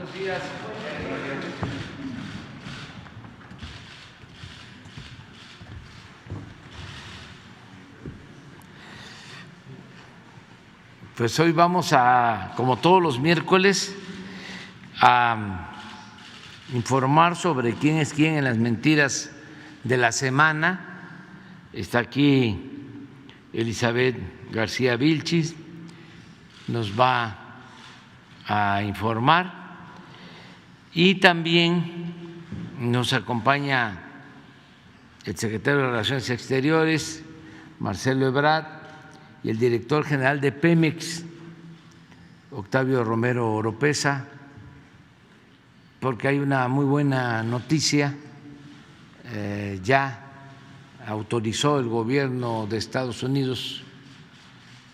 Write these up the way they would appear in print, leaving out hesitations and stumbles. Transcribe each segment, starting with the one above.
Buenos días. Pues hoy vamos a, como todos los miércoles, a informar sobre quién es quién en las mentiras de la semana. Está aquí Elizabeth García Vilchis, nos va a informar, y también nos acompaña el secretario de Relaciones Exteriores, Marcelo Ebrard, y el director general de Pemex, Octavio Romero Oropeza, porque hay una muy buena noticia. Ya autorizó el gobierno de Estados Unidos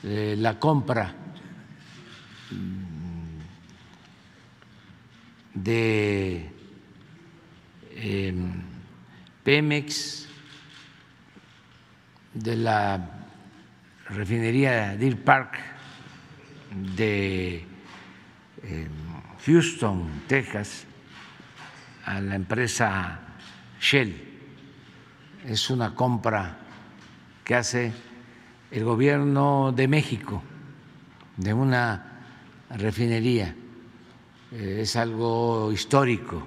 la compra de Pemex, de la refinería Deer Park de Houston, Texas, a la empresa Shell. Es una compra que hace el gobierno de México de una refinería. Es algo histórico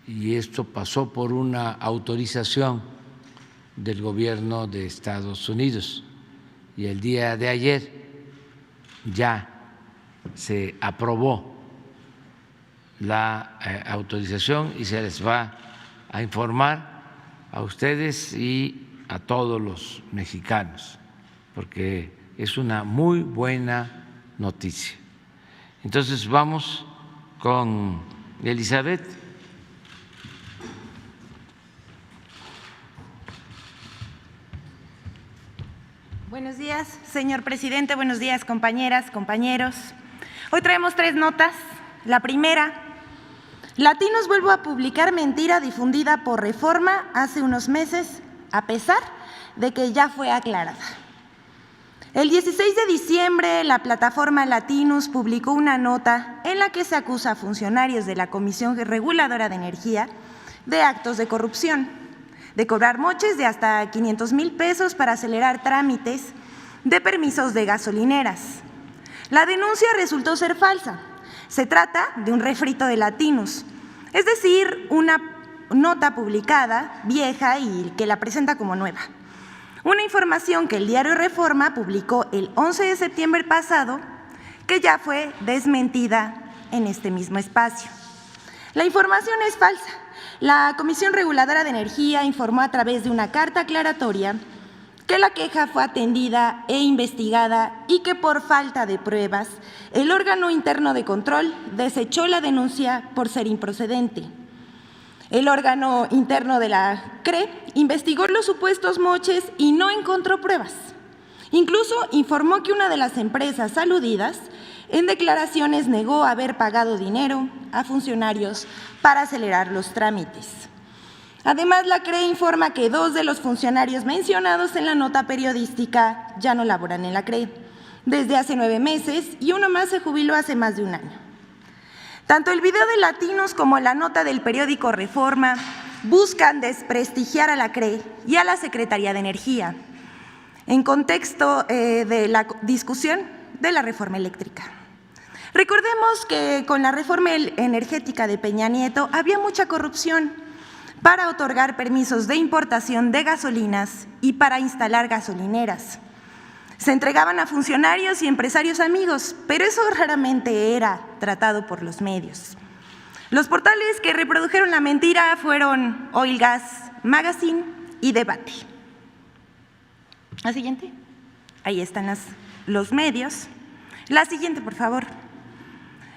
y esto pasó por una autorización del gobierno de Estados Unidos, y el día de ayer ya se aprobó la autorización y se les va a informar a ustedes y a todos los mexicanos, porque es una muy buena noticia. Entonces vamos con Elizabeth. Buenos días, señor presidente. Buenos días, compañeras, compañeros. Hoy traemos 3 notas. La primera: Latinos vuelve a publicar mentira difundida por Reforma hace unos meses, a pesar de que ya fue aclarada. El 16 de diciembre, la plataforma Latinos publicó una nota en la que se acusa a funcionarios de la Comisión Reguladora de Energía de actos de corrupción, de cobrar moches de hasta 500,000 pesos para acelerar trámites de permisos de gasolineras. La denuncia resultó ser falsa. Se trata de un refrito de Latinos, es decir, una nota publicada vieja y que la presenta como nueva. Una información que el diario Reforma publicó el 11 de septiembre pasado, que ya fue desmentida en este mismo espacio. La información es falsa. La Comisión Reguladora de Energía informó a través de una carta aclaratoria que la queja fue atendida e investigada y que por falta de pruebas el órgano interno de control desechó la denuncia por ser improcedente. El órgano interno de la CRE investigó los supuestos moches y no encontró pruebas. Incluso informó que una de las empresas aludidas en declaraciones negó haber pagado dinero a funcionarios para acelerar los trámites. Además, la CRE informa que 2 de los funcionarios mencionados en la nota periodística ya no laboran en la CRE desde hace 9 meses y uno más se jubiló hace más de un año. Tanto el video de Latinos como la nota del periódico Reforma buscan desprestigiar a la CRE y a la Secretaría de Energía en contexto de la discusión de la reforma eléctrica. Recordemos que con la reforma energética de Peña Nieto había mucha corrupción para otorgar permisos de importación de gasolinas y para instalar gasolineras. Se entregaban a funcionarios y empresarios amigos, pero eso raramente era tratado por los medios. Los portales que reprodujeron la mentira fueron Oil Gas Magazine y Debate. La siguiente. Ahí están los medios. La siguiente, por favor.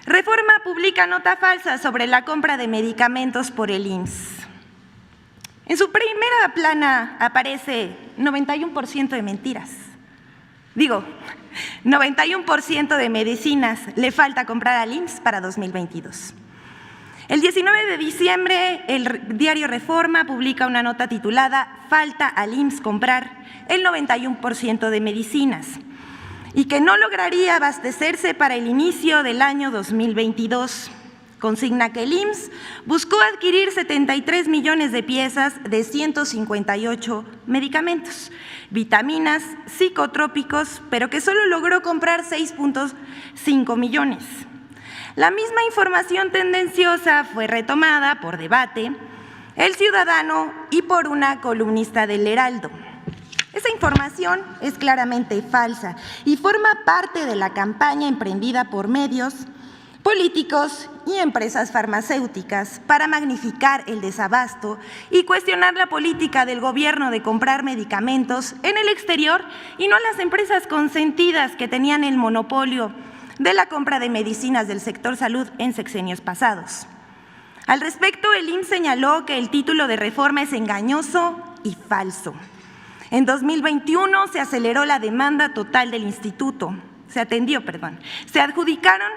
Reforma publica nota falsa sobre la compra de medicamentos por el IMSS. En su primera plana aparece 91% de mentiras. 91% de medicinas le falta comprar al IMSS para 2022. El 19 de diciembre, el diario Reforma publica una nota titulada «Falta al IMSS comprar el 91% de medicinas» y que no lograría abastecerse para el inicio del año 2022. Consigna que el IMSS buscó adquirir 73 millones de piezas de 158 medicamentos, vitaminas, psicotrópicos, pero que solo logró comprar 6.5 millones. La misma información tendenciosa fue retomada por Debate, El Ciudadano y por una columnista del Heraldo. Esa información es claramente falsa y forma parte de la campaña emprendida por medios, políticos y empresas farmacéuticas para magnificar el desabasto y cuestionar la política del gobierno de comprar medicamentos en el exterior y no a las empresas consentidas que tenían el monopolio de la compra de medicinas del sector salud en sexenios pasados. Al respecto, el IMSS señaló que el título de reforma es engañoso y falso. En 2021 se aceleró la demanda total del instituto, se adjudicaron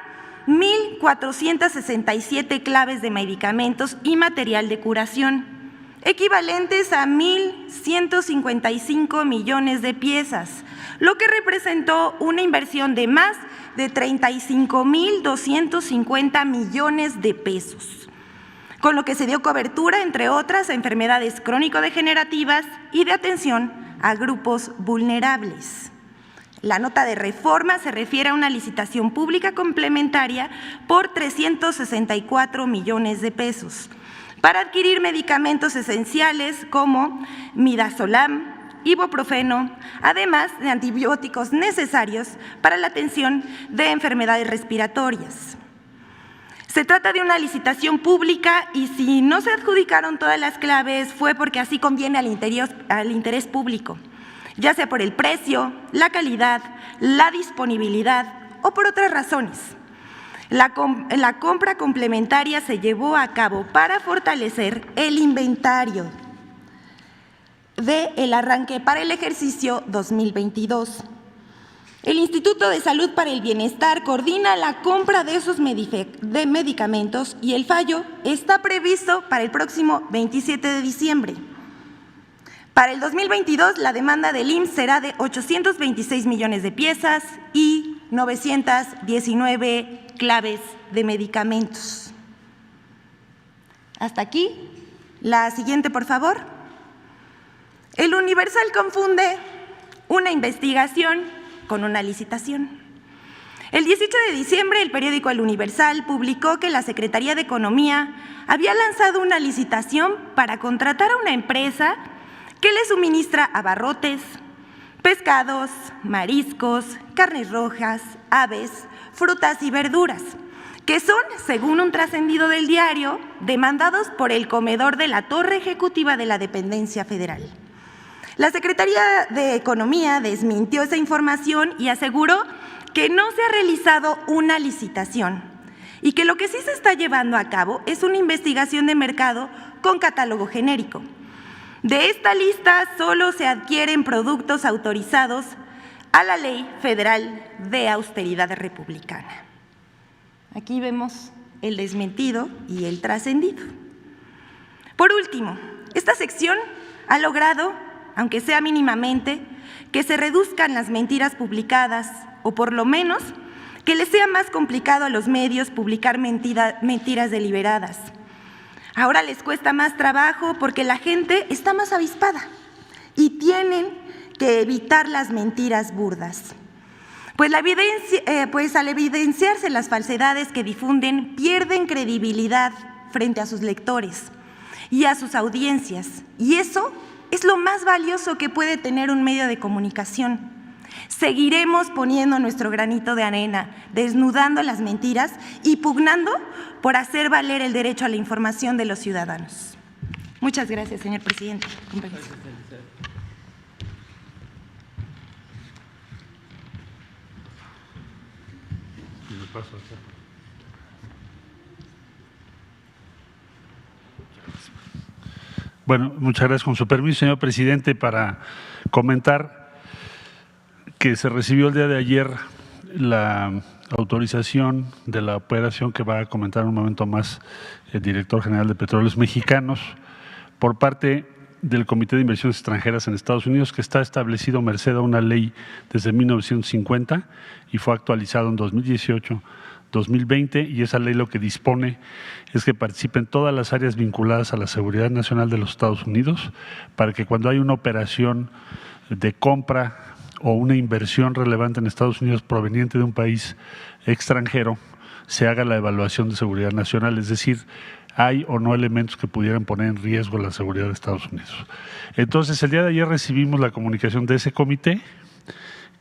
1.467 claves de medicamentos y material de curación, equivalentes a 1.155 millones de piezas, lo que representó una inversión de más de 35.250 millones de pesos, con lo que se dio cobertura, entre otras, a enfermedades crónico-degenerativas y de atención a grupos vulnerables. La nota de reforma se refiere a una licitación pública complementaria por 364 millones de pesos para adquirir medicamentos esenciales como midazolam, ibuprofeno, además de antibióticos necesarios para la atención de enfermedades respiratorias. Se trata de una licitación pública y si no se adjudicaron todas las claves fue porque así conviene al interés público, ya sea por el precio, la calidad, la disponibilidad o por otras razones. La compra complementaria se llevó a cabo para fortalecer el inventario del arranque para el ejercicio 2022. El Instituto de Salud para el Bienestar coordina la compra de esos medicamentos y el fallo está previsto para el próximo 27 de diciembre. Para el 2022, la demanda del IMSS será de 826 millones de piezas y 919 claves de medicamentos. Hasta aquí. La siguiente, por favor. El Universal confunde una investigación con una licitación. El 18 de diciembre, el periódico El Universal publicó que la Secretaría de Economía había lanzado una licitación para contratar a una empresa que le suministra abarrotes, pescados, mariscos, carnes rojas, aves, frutas y verduras, que son, según un trascendido del diario, demandados por el comedor de la Torre Ejecutiva de la Dependencia Federal. La Secretaría de Economía desmintió esa información y aseguró que no se ha realizado una licitación y que lo que sí se está llevando a cabo es una investigación de mercado con catálogo genérico. De esta lista solo se adquieren productos autorizados a la Ley Federal de Austeridad Republicana. Aquí vemos el desmentido y el trascendido. Por último, esta sección ha logrado, aunque sea mínimamente, que se reduzcan las mentiras publicadas o por lo menos que les sea más complicado a los medios publicar mentiras deliberadas. Ahora les cuesta más trabajo porque la gente está más avispada y tienen que evitar las mentiras burdas. Pues al evidenciarse las falsedades que difunden, pierden credibilidad frente a sus lectores y a sus audiencias. Y eso es lo más valioso que puede tener un medio de comunicación. Seguiremos poniendo nuestro granito de arena, desnudando las mentiras y pugnando por hacer valer el derecho a la información de los ciudadanos. Muchas gracias, señor presidente. Bueno, muchas gracias. Con su permiso, señor presidente, para comentar que se recibió el día de ayer la autorización de la operación que va a comentar un momento más el director general de Petróleos Mexicanos por parte del Comité de Inversiones Extranjeras en Estados Unidos, que está establecido merced a una ley desde 1950 y fue actualizado en 2018 2020, y esa ley lo que dispone es que participen todas las áreas vinculadas a la seguridad nacional de los Estados Unidos para que cuando hay una operación de compra o una inversión relevante en Estados Unidos proveniente de un país extranjero, se haga la evaluación de seguridad nacional, es decir, hay o no elementos que pudieran poner en riesgo la seguridad de Estados Unidos. Entonces, el día de ayer recibimos la comunicación de ese comité,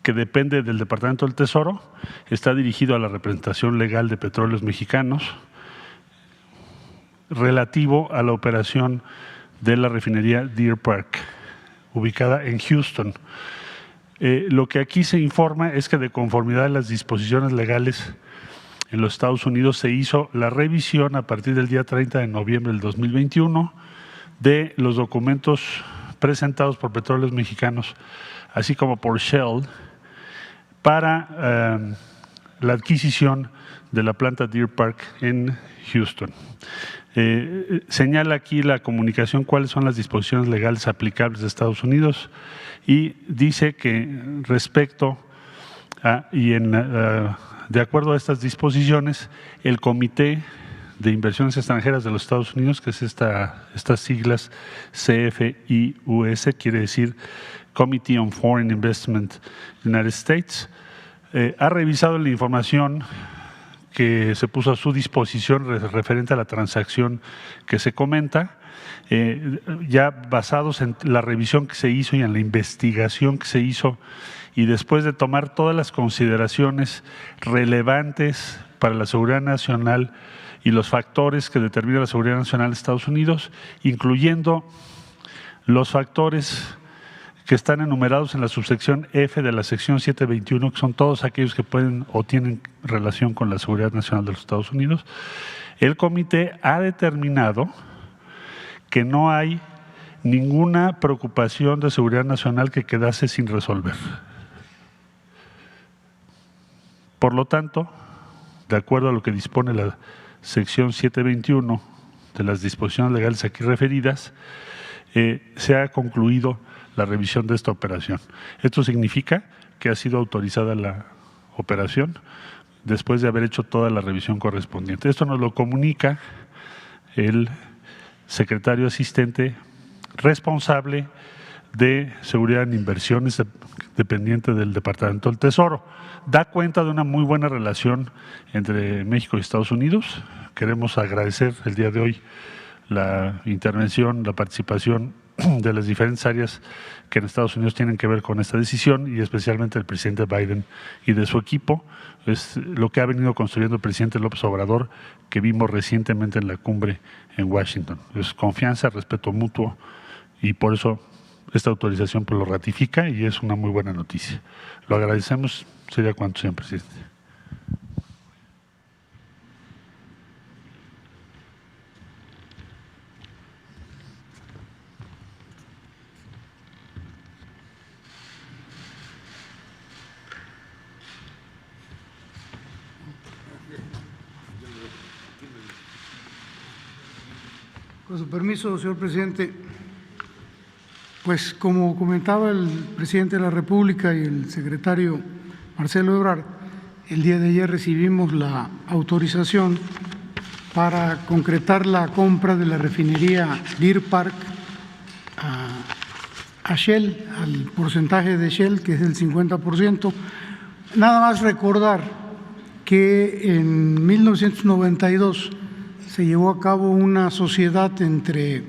que depende del Departamento del Tesoro, está dirigido a la representación legal de Petróleos Mexicanos, relativo a la operación de la refinería Deer Park, ubicada en Houston. Lo que aquí se informa es que de conformidad a las disposiciones legales en los Estados Unidos se hizo la revisión a partir del día 30 de noviembre del 2021 de los documentos presentados por Petróleos Mexicanos, así como por Shell, para la adquisición de la planta Deer Park en Houston. Señala aquí la comunicación cuáles son las disposiciones legales aplicables de Estados Unidos y dice que respecto a, de acuerdo a estas disposiciones, el Comité de Inversiones Extranjeras de los Estados Unidos, que es estas siglas CFIUS, quiere decir Committee on Foreign Investment United States, ha revisado la información que se puso a su disposición referente a la transacción que se comenta, ya basados en la revisión que se hizo y en la investigación que se hizo, y después de tomar todas las consideraciones relevantes para la seguridad nacional y los factores que determinan la seguridad nacional de Estados Unidos, incluyendo los factores que están enumerados en la subsección F de la sección 721, que son todos aquellos que pueden o tienen relación con la seguridad nacional de los Estados Unidos, el comité ha determinado que no hay ninguna preocupación de seguridad nacional que quedase sin resolver. Por lo tanto, de acuerdo a lo que dispone la sección 721 de las disposiciones legales aquí referidas, se ha concluido la revisión de esta operación. Esto significa que ha sido autorizada la operación después de haber hecho toda la revisión correspondiente. Esto nos lo comunica el secretario asistente responsable de seguridad en inversiones dependiente del Departamento del Tesoro. Da cuenta de una muy buena relación entre México y Estados Unidos. Queremos agradecer el día de hoy la intervención, la participación de las diferentes áreas que en Estados Unidos tienen que ver con esta decisión y especialmente el presidente Biden y de su equipo. Es lo que ha venido construyendo el presidente López Obrador, que vimos recientemente en la cumbre en Washington. Es confianza, respeto mutuo, y por eso esta autorización pues lo ratifica y es una muy buena noticia. Lo agradecemos. Sería cuanto, señor presidente. Con su permiso, señor presidente, pues como comentaba el presidente de la República y el secretario Marcelo Ebrard, el día de ayer recibimos la autorización para concretar la compra de la refinería Deer Park a Shell, al porcentaje de Shell, que es el 50%. Nada más recordar que en 1992 se llevó a cabo una sociedad entre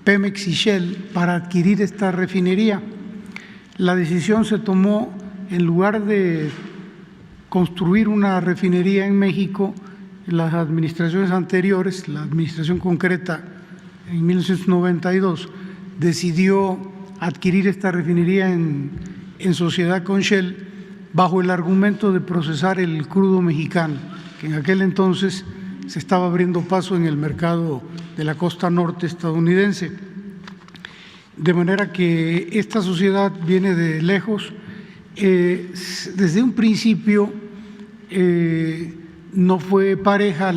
Pemex y Shell para adquirir esta refinería. La decisión se tomó, en lugar de construir una refinería en México, las administraciones anteriores, la administración concreta en 1992, decidió adquirir esta refinería en sociedad con Shell bajo el argumento de procesar el crudo mexicano, que en aquel entonces se estaba abriendo paso en el mercado de la costa norte estadounidense. De manera que esta sociedad viene de lejos. Desde un principio no fue pareja,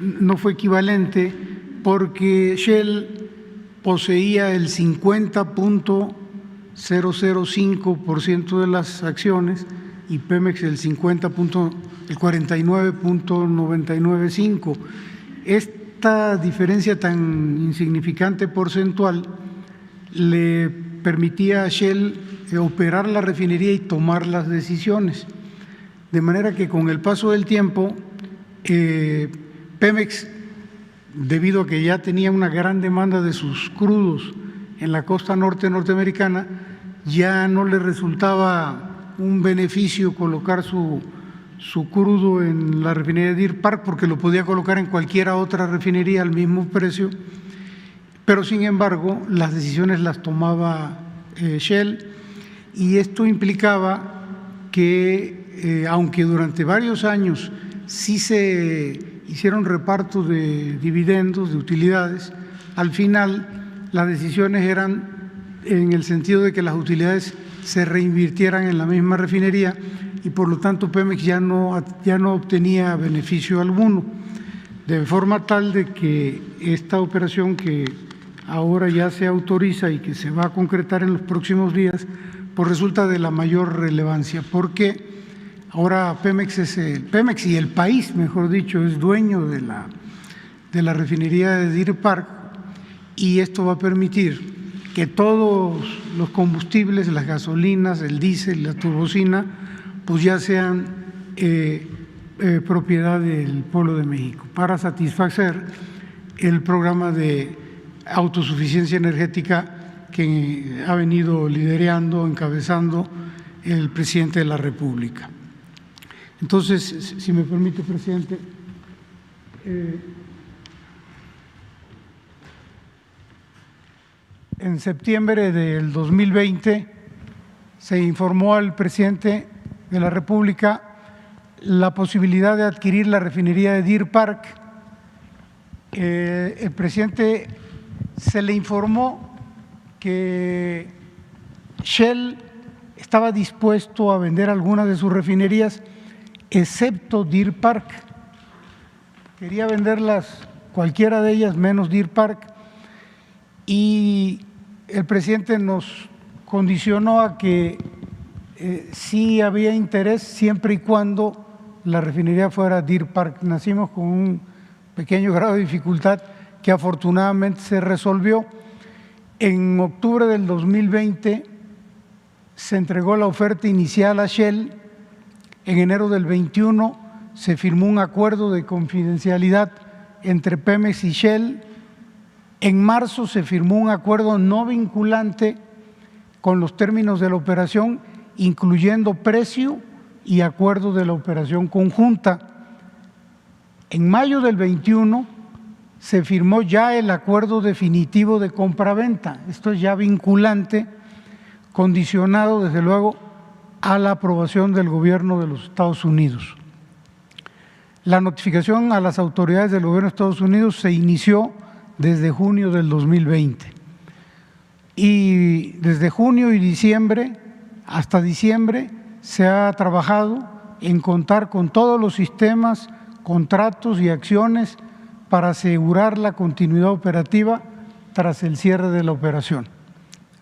no fue equivalente, porque Shell poseía el 50.005% de las acciones y Pemex el 50.99%. el 49.995. Esta diferencia tan insignificante porcentual le permitía a Shell operar la refinería y tomar las decisiones. De manera que con el paso del tiempo, Pemex, debido a que ya tenía una gran demanda de sus crudos en la costa norte norteamericana, ya no le resultaba un beneficio colocar su crudo en la refinería de Deer Park, porque lo podía colocar en cualquier otra refinería al mismo precio, pero sin embargo las decisiones las tomaba Shell, y esto implicaba que aunque durante varios años sí se hicieron repartos de dividendos, de utilidades, al final las decisiones eran en el sentido de que las utilidades se reinvirtieran en la misma refinería, y por lo tanto Pemex ya no obtenía beneficio alguno, de forma tal de que esta operación que ahora ya se autoriza y que se va a concretar en los próximos días, pues resulta de la mayor relevancia, porque ahora Pemex y el país, mejor dicho, es dueño de la refinería de Deer Park, y esto va a permitir que todos los combustibles, las gasolinas, el diésel, la turbocina, pues ya sean propiedad del pueblo de México, para satisfacer el programa de autosuficiencia energética que ha venido liderando, encabezando el presidente de la República. Entonces, si me permite, presidente, en septiembre del 2020 se informó al presidente de la República la posibilidad de adquirir la refinería de Deer Park. El presidente se le informó que Shell estaba dispuesto a vender algunas de sus refinerías, excepto Deer Park. Quería venderlas, cualquiera de ellas, menos Deer Park, y el presidente nos condicionó a que sí había interés siempre y cuando la refinería fuera Deer Park. Nacimos con un pequeño grado de dificultad que afortunadamente se resolvió. En octubre del 2020 se entregó la oferta inicial a Shell. En enero del 21 se firmó un acuerdo de confidencialidad entre Pemex y Shell. En marzo se firmó un acuerdo no vinculante con los términos de la operación, incluyendo precio y acuerdo de la operación conjunta. En mayo del 21 se firmó ya el acuerdo definitivo de compraventa. Esto es ya vinculante, condicionado desde luego a la aprobación del gobierno de los Estados Unidos. La notificación a las autoridades del gobierno de Estados Unidos se inició desde junio del 2020, y desde junio y diciembre hasta diciembre se ha trabajado en contar con todos los sistemas, contratos y acciones para asegurar la continuidad operativa tras el cierre de la operación.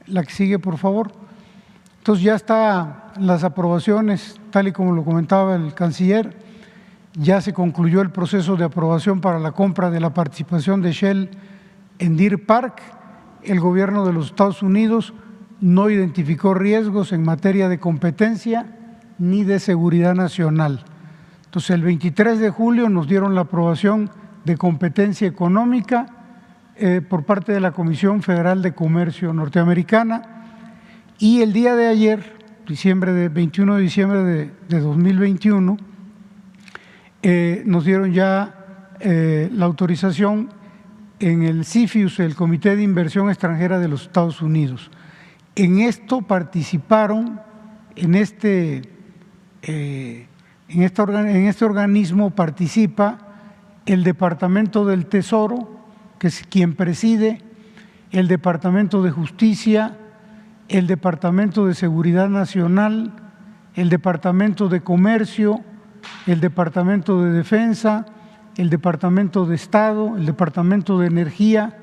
La que sigue, por favor. Entonces ya están las aprobaciones, tal y como lo comentaba el canciller. Ya se concluyó el proceso de aprobación para la compra de la participación de Shell en Deer Park. El gobierno de los Estados Unidos no identificó riesgos en materia de competencia ni de seguridad nacional. Entonces, el 23 de julio nos dieron la aprobación de competencia económica por parte de la Comisión Federal de Comercio norteamericana, y el día de ayer, 21 de diciembre de 2021, nos dieron ya la autorización en el CFIUS, el Comité de Inversión Extranjera de los Estados Unidos. En esto participaron, en este organismo participa el Departamento del Tesoro, que es quien preside, el Departamento de Justicia, el Departamento de Seguridad Nacional, el Departamento de Comercio, el Departamento de Defensa, el Departamento de Estado, el Departamento de Energía,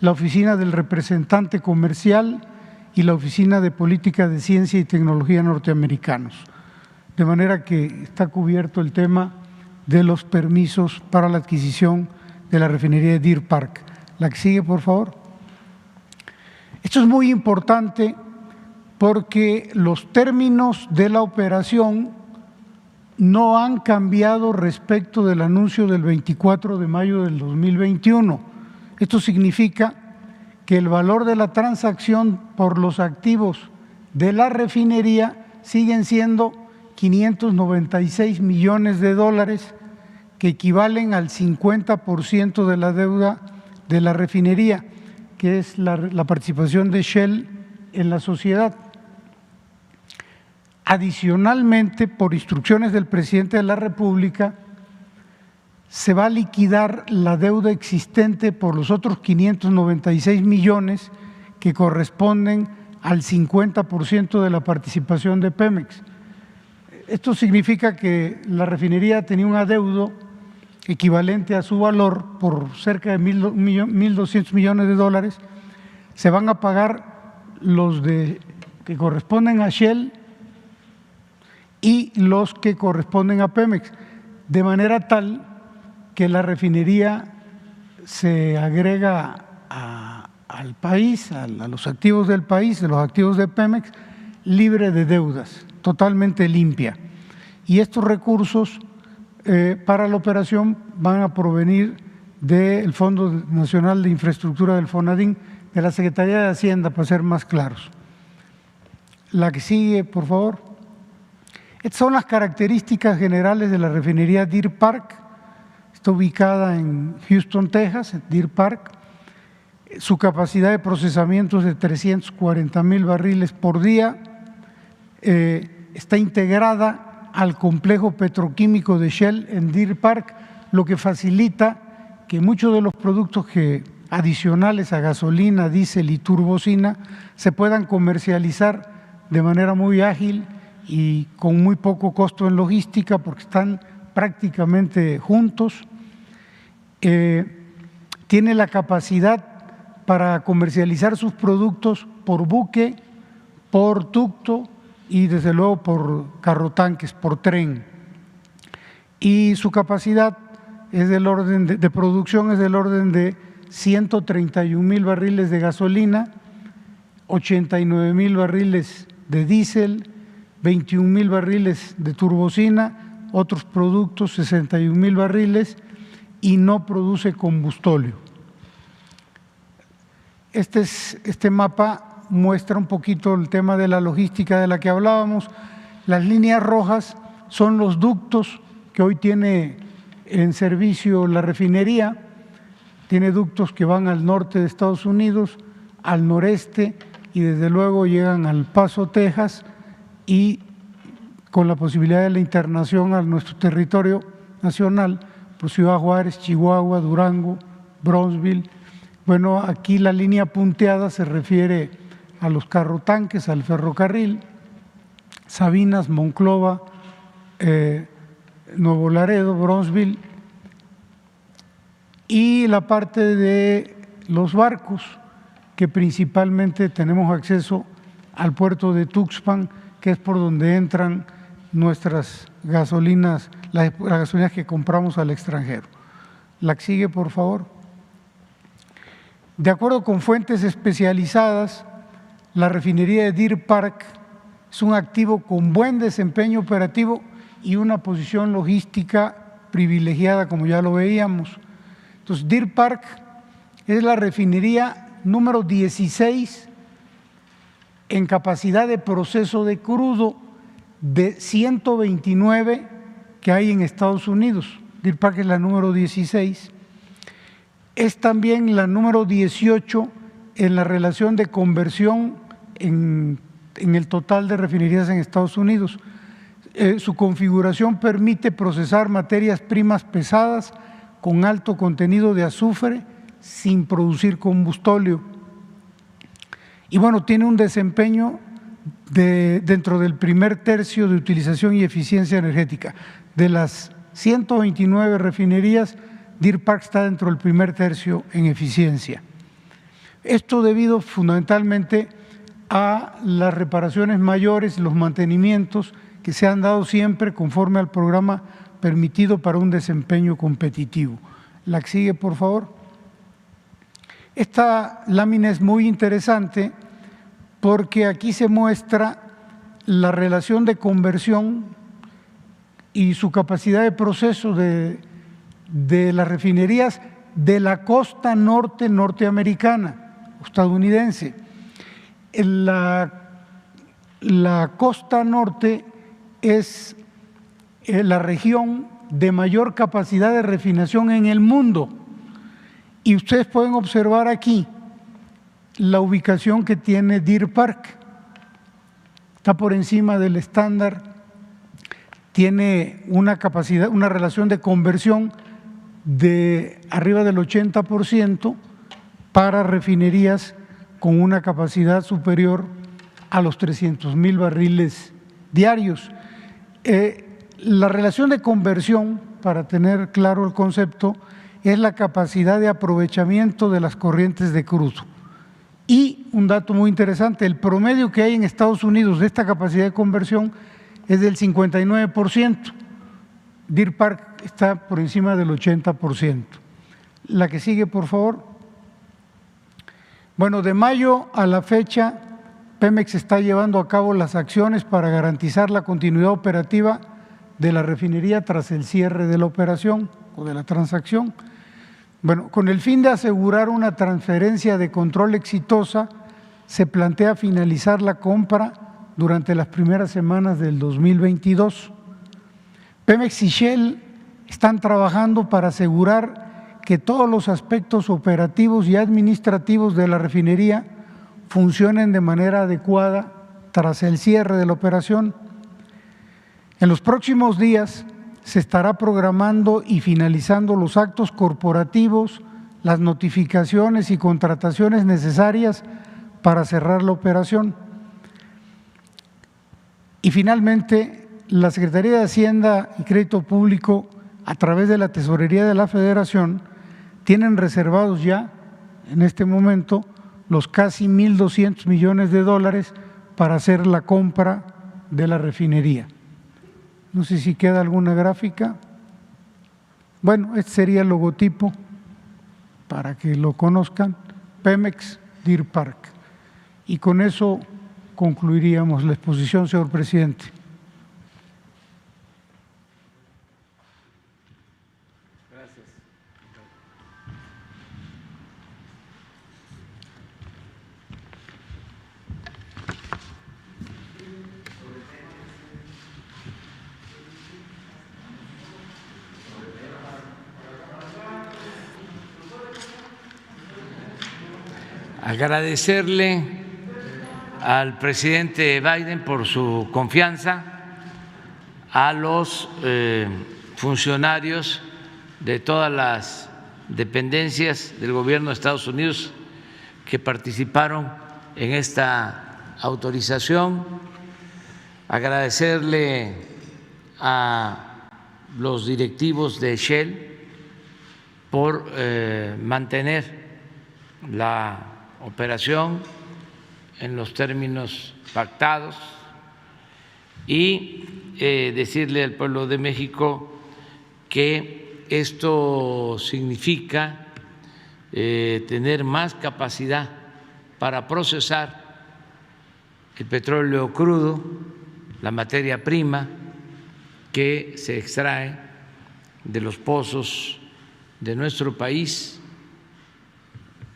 la Oficina del Representante Comercial y la Oficina de Política de Ciencia y Tecnología norteamericanos. de manera que está cubierto el tema de los permisos para la adquisición de la refinería de Deer Park. La que sigue, por favor. Esto es muy importante porque los términos de la operación no han cambiado respecto del anuncio del 24 de mayo del 2021. Esto significa que el valor de la transacción por los activos de la refinería siguen siendo 596 millones de dólares, que equivalen al 50% de la deuda de la refinería, que es la participación de Shell en la sociedad. Adicionalmente, por instrucciones del presidente de la República, se va a liquidar la deuda existente por los otros 596 millones que corresponden al 50% de la participación de Pemex. Esto significa que la refinería tenía un adeudo equivalente a su valor por cerca de 1.200 millones de dólares. Se van a pagar los que corresponden a Shell y los que corresponden a Pemex, de manera tal que la refinería se agrega al país, a los activos del país, de los activos de Pemex, libre de deudas, totalmente limpia. Y estos recursos para la operación van a provenir del Fondo Nacional de Infraestructura del FONADIN, de la Secretaría de Hacienda, para ser más claros. La que sigue, por favor. Estas son las características generales de la refinería Deer Park. Está ubicada en Houston, Texas, Deer Park. Su capacidad de procesamiento es de 340,000 barriles por día. Está integrada al complejo petroquímico de Shell en Deer Park, lo que facilita que muchos de los productos adicionales a gasolina, diésel y turbocina se puedan comercializar de manera muy ágil y con muy poco costo en logística, porque están prácticamente juntos. Tiene la capacidad para comercializar sus productos por buque, por ducto y desde luego por carrotanques, por tren. Y su capacidad es del orden de producción es del orden de 131,000 barriles de gasolina, 89,000 barriles de diésel, 21,000 barriles de turbocina, otros productos 61,000 barriles, y no produce combustóleo. Este mapa muestra un poquito el tema de la logística de la que hablábamos. Las líneas rojas son los ductos que hoy tiene en servicio la refinería. Tiene ductos que van al norte de Estados Unidos, al noreste y desde luego llegan al Paso, Texas, y con la posibilidad de la internación a nuestro territorio nacional, por Ciudad Juárez, Chihuahua, Durango, Brownsville. Bueno, aquí la línea punteada se refiere a los carrotanques, al ferrocarril, Sabinas, Monclova, Nuevo Laredo, Brownsville, y la parte de los barcos, que principalmente tenemos acceso al puerto de Tuxpan, que es por donde entran nuestras gasolinas, las gasolinas que compramos al extranjero. La que sigue, por favor. De acuerdo con fuentes especializadas, la refinería de Deer Park es un activo con buen desempeño operativo y una posición logística privilegiada, como ya lo veíamos. Entonces, Deer Park es la refinería número 16 en capacidad de proceso de crudo de 129 que hay en Estados Unidos. Deer Park es la número 16. Es también la número 18 en la relación de conversión en el total de refinerías en Estados Unidos. Su configuración permite procesar materias primas pesadas con alto contenido de azufre sin producir combustóleo. Y bueno, tiene un desempeño dentro del primer tercio de utilización y eficiencia energética. De las 129 refinerías, Deer Park está dentro del primer tercio en eficiencia. Esto debido fundamentalmente a las reparaciones mayores, los mantenimientos que se han dado siempre conforme al programa permitido para un desempeño competitivo. La que sigue, por favor. Esta lámina es muy interesante porque aquí se muestra la relación de conversión y su capacidad de proceso de las refinerías de la costa norte norteamericana, estadounidense. La costa norte es la región de mayor capacidad de refinación en el mundo. Y ustedes pueden observar aquí la ubicación que tiene Deer Park. Está por encima del estándar, tiene una capacidad, una relación de conversión de arriba del 80% para refinerías con una capacidad superior a los 300,000 barriles diarios. La relación de conversión, para tener claro el concepto, es la capacidad de aprovechamiento de las corrientes de crudo. Y un dato muy interesante, el promedio que hay en Estados Unidos de esta capacidad de conversión es del 59%. Deer Park está por encima del 80%. La que sigue, por favor. Bueno, de mayo a la fecha, Pemex está llevando a cabo las acciones para garantizar la continuidad operativa de la refinería tras el cierre de la operación o de la transacción. Bueno, con el fin de asegurar una transferencia de control exitosa, se plantea finalizar la compra durante las primeras semanas del 2022. Pemex y Shell están trabajando para asegurar que todos los aspectos operativos y administrativos de la refinería funcionen de manera adecuada tras el cierre de la operación. En los próximos días se estará programando y finalizando los actos corporativos, las notificaciones y contrataciones necesarias para cerrar la operación. Y finalmente, la Secretaría de Hacienda y Crédito Público, a través de la Tesorería de la Federación, tienen reservados ya, en este momento, los casi 1,200 millones de dólares para hacer la compra de la refinería. No sé si queda alguna gráfica. Bueno, este sería el logotipo para que lo conozcan, Pemex Deer Park. Y con eso concluiríamos la exposición, señor presidente. Agradecerle al presidente Biden por su confianza, a los funcionarios de todas las dependencias del gobierno de Estados Unidos que participaron en esta autorización, agradecerle a los directivos de Shell por mantener la operación en los términos pactados y decirle al pueblo de México que esto significa tener más capacidad para procesar el petróleo crudo, la materia prima que se extrae de los pozos de nuestro país,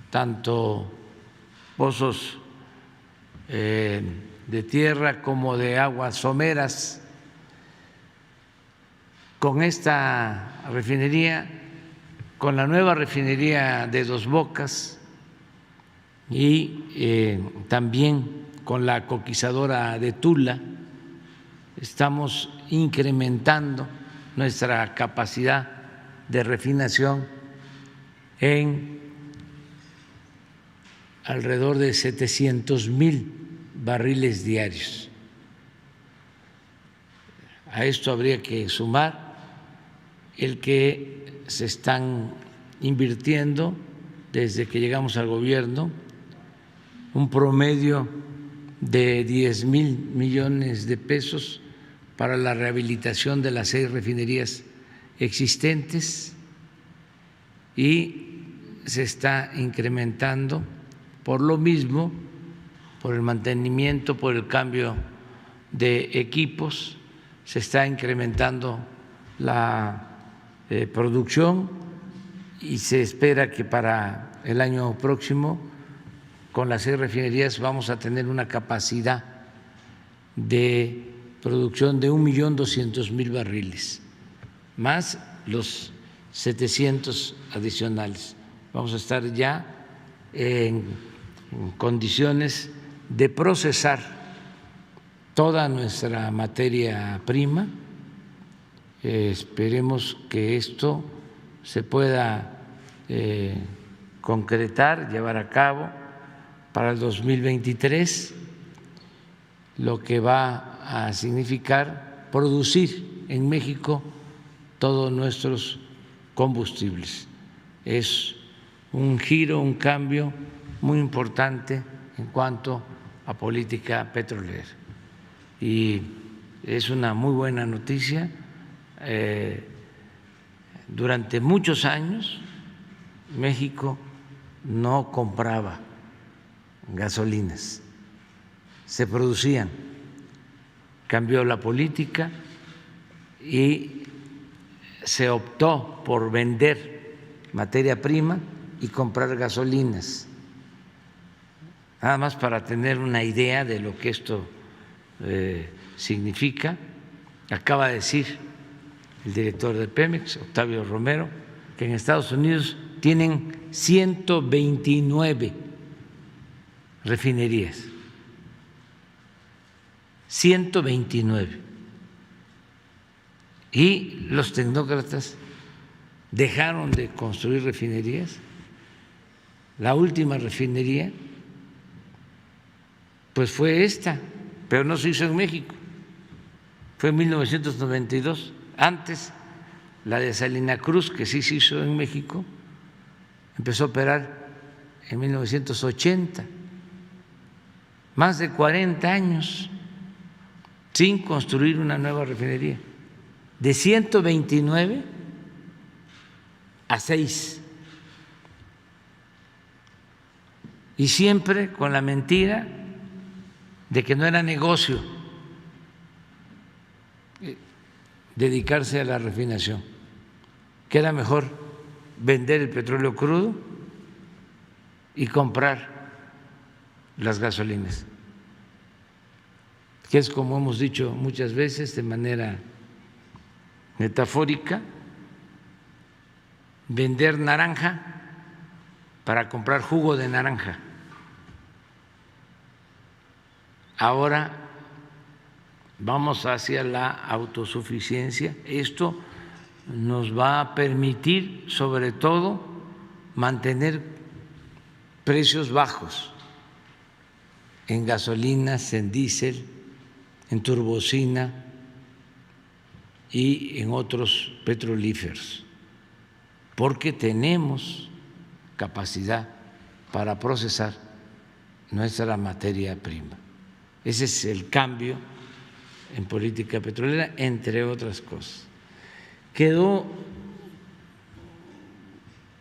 tanto pozos de tierra como de aguas someras. Con esta refinería, con la nueva refinería de Dos Bocas y también con la coquizadora de Tula, estamos incrementando nuestra capacidad de refinación en alrededor de 700,000 barriles diarios. A esto habría que sumar el que se están invirtiendo desde que llegamos al gobierno un promedio de 10,000 millones de pesos para la rehabilitación de las 6 refinerías existentes y se está incrementando por lo mismo, por el mantenimiento, por el cambio de equipos, se está incrementando la producción y se espera que para el año próximo con las 6 refinerías vamos a tener una capacidad de producción de 1.200.000 barriles, más los 700 adicionales. Vamos a estar ya en condiciones de procesar toda nuestra materia prima. Esperemos que esto se pueda concretar, llevar a cabo para el 2023, lo que va a significar producir en México todos nuestros combustibles. Es un giro, un cambio muy importante en cuanto a política petrolera. Y es una muy buena noticia. Durante muchos años México no compraba gasolinas, se producían. Cambió la política y se optó por vender materia prima y comprar gasolinas. Nada más para tener una idea de lo que esto significa, acaba de decir el director de Pemex, Octavio Romero, que en Estados Unidos tienen 129 refinerías. 129. Y los tecnócratas dejaron de construir refinerías. La última refinería pues fue esta, pero no se hizo en México, fue en 1992. Antes, la de Salina Cruz, que sí se hizo en México, empezó a operar en 1980, más de 40 años sin construir una nueva refinería, de 129 a 6, y siempre con la mentira de que no era negocio dedicarse a la refinación, que era mejor vender el petróleo crudo y comprar las gasolinas, que es, como hemos dicho muchas veces de manera metafórica, vender naranja para comprar jugo de naranja. Ahora vamos hacia la autosuficiencia. Esto nos va a permitir, sobre todo, mantener precios bajos en gasolinas, en diésel, en turbocina y en otros petrolíferos, porque tenemos capacidad para procesar nuestra materia prima. Ese es el cambio en política petrolera, entre otras cosas. ¿Quedó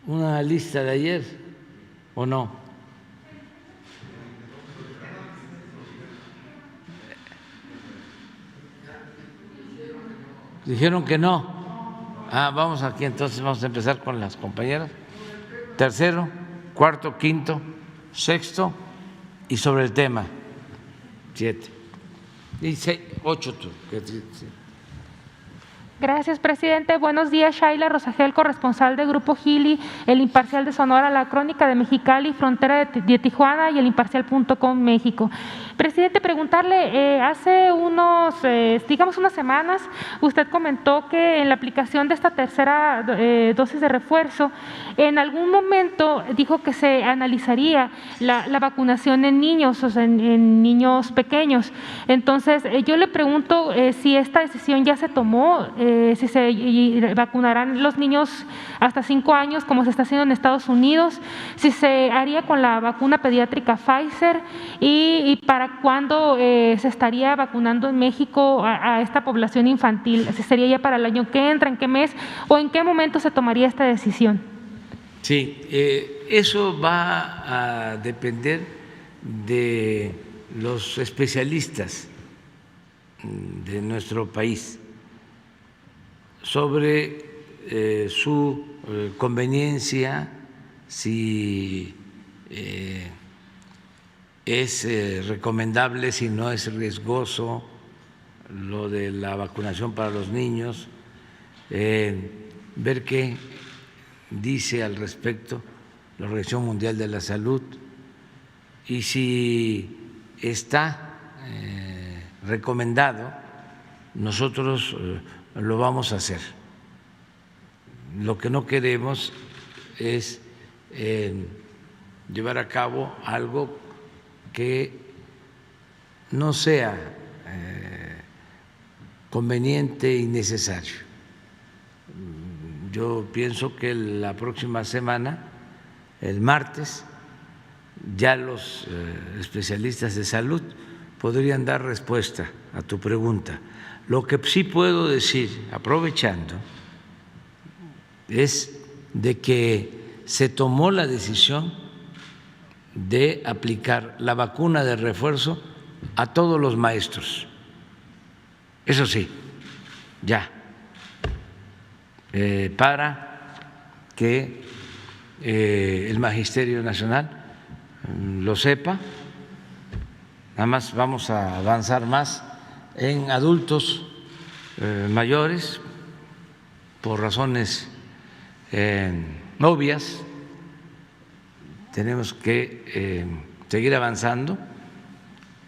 una lista de ayer o no? Dijeron que no. Vamos aquí, entonces vamos a empezar con las compañeras. Tercero, cuarto, quinto, sexto y sobre el tema 7. Y 8 tú. Gracias, presidente. Buenos días, Shaila Rosagel, corresponsal de Grupo Gili, El Imparcial de Sonora, La Crónica de Mexicali, Frontera de Tijuana y El Imparcial.com México. Presidente, preguntarle, hace unas semanas, usted comentó que en la aplicación de esta tercera dosis de refuerzo, en algún momento dijo que se analizaría la vacunación en niños, o sea, en niños pequeños. Entonces, yo le pregunto si esta decisión ya se tomó, si se vacunarán los niños hasta 5 años, como se está haciendo en Estados Unidos, si se haría con la vacuna pediátrica Pfizer y para cuándo se estaría vacunando en México a esta población infantil, si sería ya para el año que entra, en qué mes o en qué momento se tomaría esta decisión. Sí, eso va a depender de los especialistas de nuestro país sobre su conveniencia, si es recomendable, si no es riesgoso lo de la vacunación para los niños, ver qué dice al respecto la Organización Mundial de la Salud y si está recomendado, nosotros lo vamos a hacer. Lo que no queremos es llevar a cabo algo que no sea conveniente y necesario. Yo pienso que la próxima semana, el martes, ya los especialistas de salud podrían dar respuesta a tu pregunta. Lo que sí puedo decir, aprovechando, es de que se tomó la decisión de aplicar la vacuna de refuerzo a todos los maestros. Eso sí, ya, para que el Magisterio Nacional lo sepa. Nada más vamos a avanzar más en adultos mayores por razones obvias. Tenemos que seguir avanzando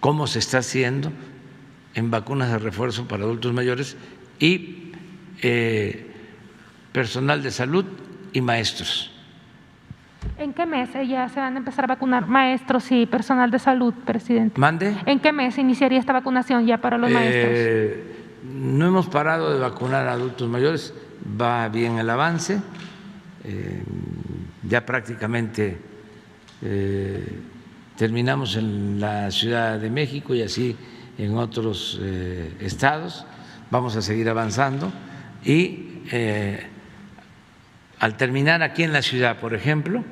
como se está haciendo en vacunas de refuerzo para adultos mayores y personal de salud y maestros. ¿En qué mes ya se van a empezar a vacunar maestros y personal de salud, presidente? ¿Mande? ¿En qué mes iniciaría esta vacunación ya para los maestros? No hemos parado de vacunar a adultos mayores, va bien el avance, ya prácticamente terminamos en la Ciudad de México y así en otros estados, vamos a seguir avanzando y al terminar aquí en la ciudad, por ejemplo,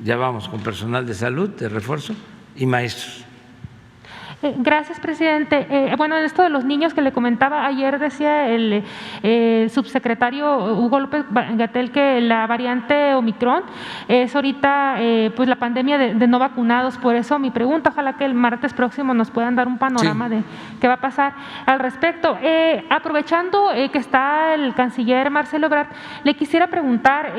ya vamos con personal de salud de refuerzo y maestros. Gracias, presidente. Bueno, en esto de los niños que le comentaba, ayer decía el subsecretario Hugo López-Gatell que la variante Omicron es ahorita pues la pandemia de no vacunados. Por eso mi pregunta, ojalá que el martes próximo nos puedan dar un panorama de qué va a pasar al respecto. Aprovechando que está el canciller Marcelo Ebrard, le quisiera preguntar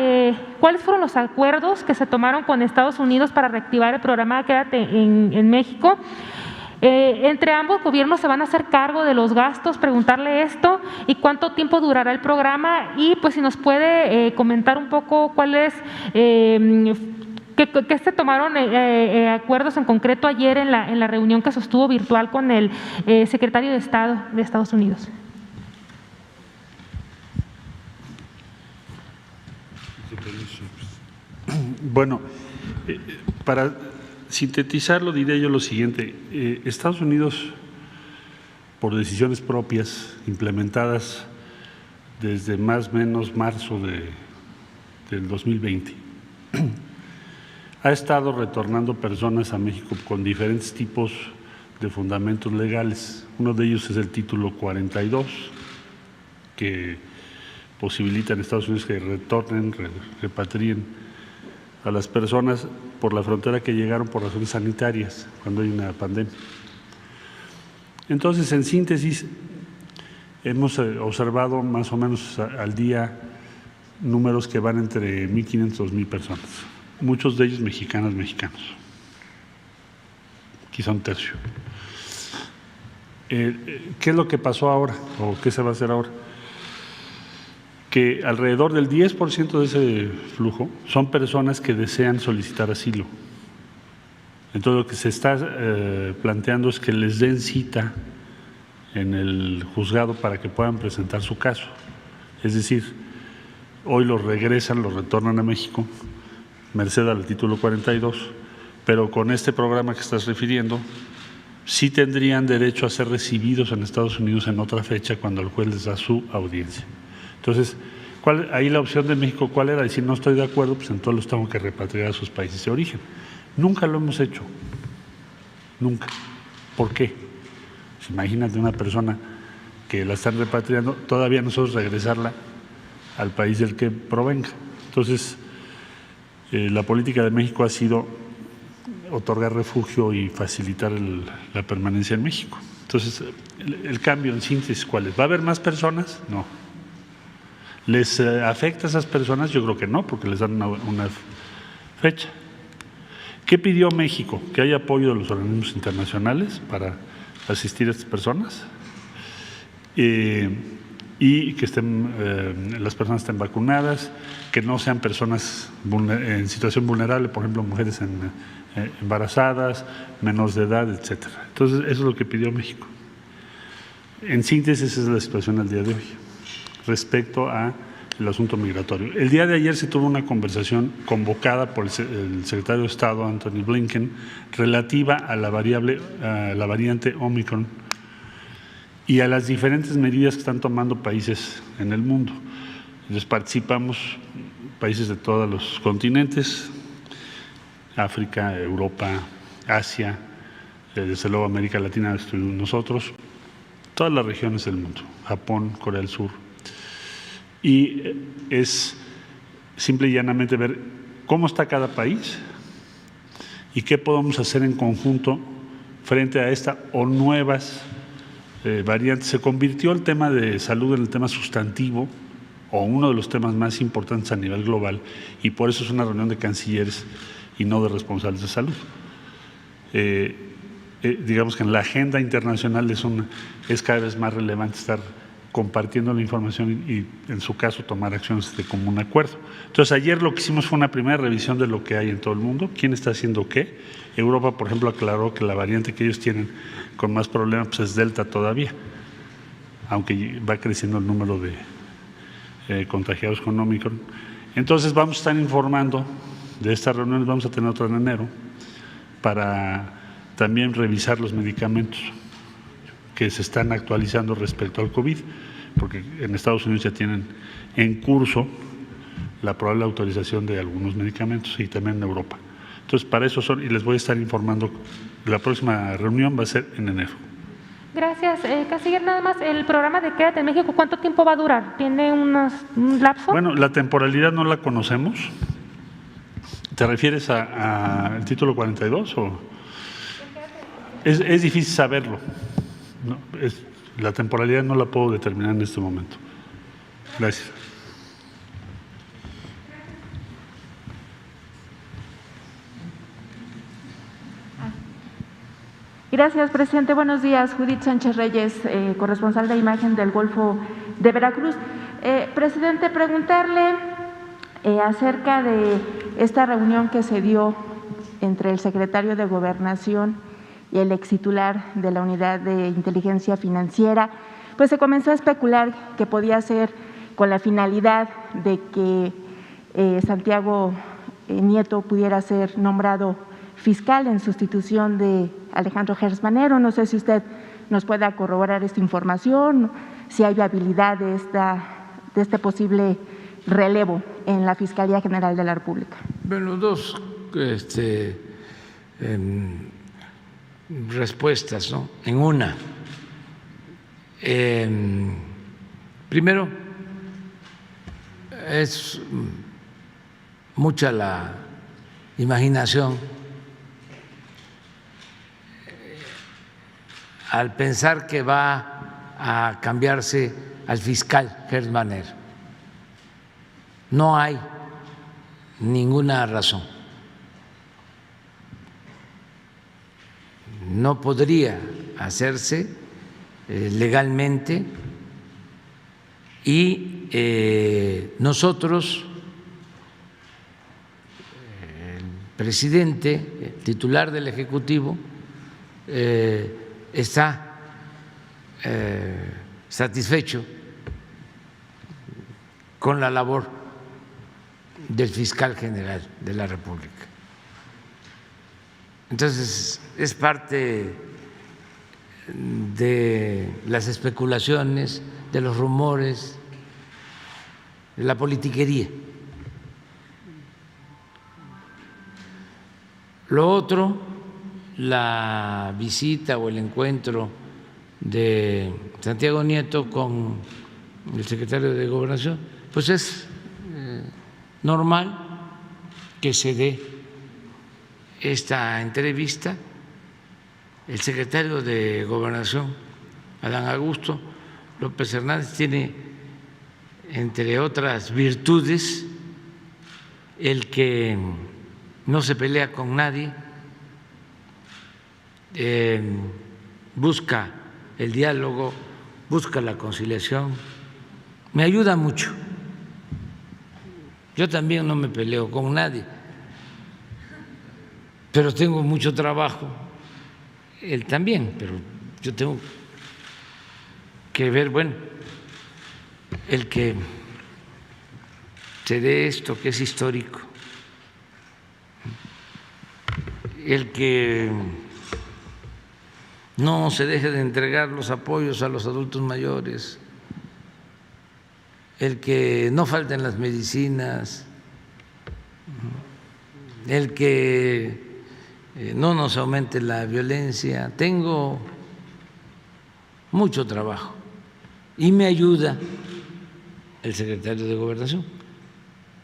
cuáles fueron los acuerdos que se tomaron con Estados Unidos para reactivar el programa Quédate en México. Entre ambos gobiernos se van a hacer cargo de los gastos, preguntarle esto y cuánto tiempo durará el programa y pues si nos puede comentar un poco cuáles que se tomaron acuerdos en concreto ayer en la reunión que sostuvo virtual con el secretario de Estado de Estados Unidos. Bueno, para sintetizarlo, diré yo lo siguiente. Estados Unidos, por decisiones propias implementadas desde más o menos marzo del 2020, ha estado retornando personas a México con diferentes tipos de fundamentos legales. Uno de ellos es el título 42, que posibilita en Estados Unidos que retornen, repatrien a las personas por la frontera que llegaron por razones sanitarias cuando hay una pandemia. Entonces, en síntesis, hemos observado más o menos al día números que van entre 1.500 y 2.000 personas, muchos de ellos mexicanos, quizá un tercio. ¿Qué es lo que pasó ahora o qué se va a hacer ahora? Que alrededor del 10% de ese flujo son personas que desean solicitar asilo. Entonces lo que se está planteando es que les den cita en el juzgado para que puedan presentar su caso. Es decir, hoy los regresan, los retornan a México, merced al título 42, pero con este programa que estás refiriendo, sí tendrían derecho a ser recibidos en Estados Unidos en otra fecha cuando el juez les da su audiencia. Entonces, ahí la opción de México, ¿cuál era? Decir, no estoy de acuerdo, pues entonces los tengo que repatriar a sus países de origen. Nunca lo hemos hecho, nunca. ¿Por qué? Pues imagínate una persona que la están repatriando, todavía nosotros regresarla al país del que provenga. Entonces, la política de México ha sido otorgar refugio y facilitar la permanencia en México. Entonces, el cambio en síntesis, ¿cuál es? ¿Va a haber más personas? No. ¿Les afecta a esas personas? Yo creo que no, porque les dan una fecha. ¿Qué pidió México? Que haya apoyo de los organismos internacionales para asistir a estas personas y que las personas estén vacunadas, que no sean personas en situación vulnerable, por ejemplo, mujeres embarazadas, menores de edad, etcétera. Entonces, eso es lo que pidió México. En síntesis, esa es la situación al día de hoy respecto a el asunto migratorio. El día de ayer se tuvo una conversación convocada por el secretario de Estado, Antony Blinken, relativa a la variante Omicron y a las diferentes medidas que están tomando países en el mundo. Entonces participamos países de todos los continentes, África, Europa, Asia, desde luego América Latina, estuvimos nosotros, todas las regiones del mundo, Japón, Corea del Sur. Y es simple y llanamente ver cómo está cada país y qué podemos hacer en conjunto frente a esta o nuevas variantes. Se convirtió el tema de salud en el tema sustantivo o uno de los temas más importantes a nivel global, y por eso es una reunión de cancilleres y no de responsables de salud. Digamos que en la agenda internacional es cada vez más relevante estar compartiendo la información y, en su caso, tomar acciones de común acuerdo. Entonces, ayer lo que hicimos fue una primera revisión de lo que hay en todo el mundo, quién está haciendo qué. Europa, por ejemplo, aclaró que la variante que ellos tienen con más problemas pues es Delta todavía, aunque va creciendo el número de contagiados con Omicron. Entonces, vamos a estar informando de estas reuniones, vamos a tener otra en enero, para también revisar los medicamentos que se están actualizando respecto al COVID, porque en Estados Unidos ya tienen en curso la probable autorización de algunos medicamentos y también en Europa. Entonces, para eso y les voy a estar informando, la próxima reunión va a ser en enero. Gracias. Canciller, nada más, el programa de Quédate en México, ¿cuánto tiempo va a durar? ¿Tiene un lapso? Bueno, la temporalidad no la conocemos. ¿Te refieres al título 42 o...? Es difícil saberlo. No, la temporalidad no la puedo determinar en este momento. Gracias. Gracias, presidente. Buenos días. Judith Sánchez Reyes, corresponsal de Imagen del Golfo de Veracruz. Presidente, preguntarle acerca de esta reunión que se dio entre el secretario de Gobernación y el extitular de la Unidad de Inteligencia Financiera. Pues se comenzó a especular que podía ser con la finalidad de que Santiago Nieto pudiera ser nombrado fiscal en sustitución de Alejandro Gertz Manero. No sé si usted nos pueda corroborar esta información, si hay viabilidad de este posible relevo en la Fiscalía General de la República. Bueno, dos respuestas, ¿no? En una, primero, es mucha la imaginación al pensar que va a cambiarse al fiscal Gertz Manero. No hay ninguna razón. No podría hacerse legalmente y nosotros, el presidente, el titular del Ejecutivo, está satisfecho con la labor del fiscal general de la República. Entonces, es parte de las especulaciones, de los rumores, de la politiquería. Lo otro, la visita o el encuentro de Santiago Nieto con el secretario de Gobernación, pues es normal que se dé esta entrevista. El secretario de Gobernación, Adán Augusto López Hernández, tiene, entre otras virtudes, el que no se pelea con nadie, busca el diálogo, busca la conciliación, me ayuda mucho. Yo también no me peleo con nadie, pero tengo mucho trabajo, él también, pero yo tengo que ver, bueno, el que se dé esto que es histórico, el que no se deje de entregar los apoyos a los adultos mayores, el que no falten las medicinas, el que no nos aumente la violencia. Tengo mucho trabajo y me ayuda el secretario de Gobernación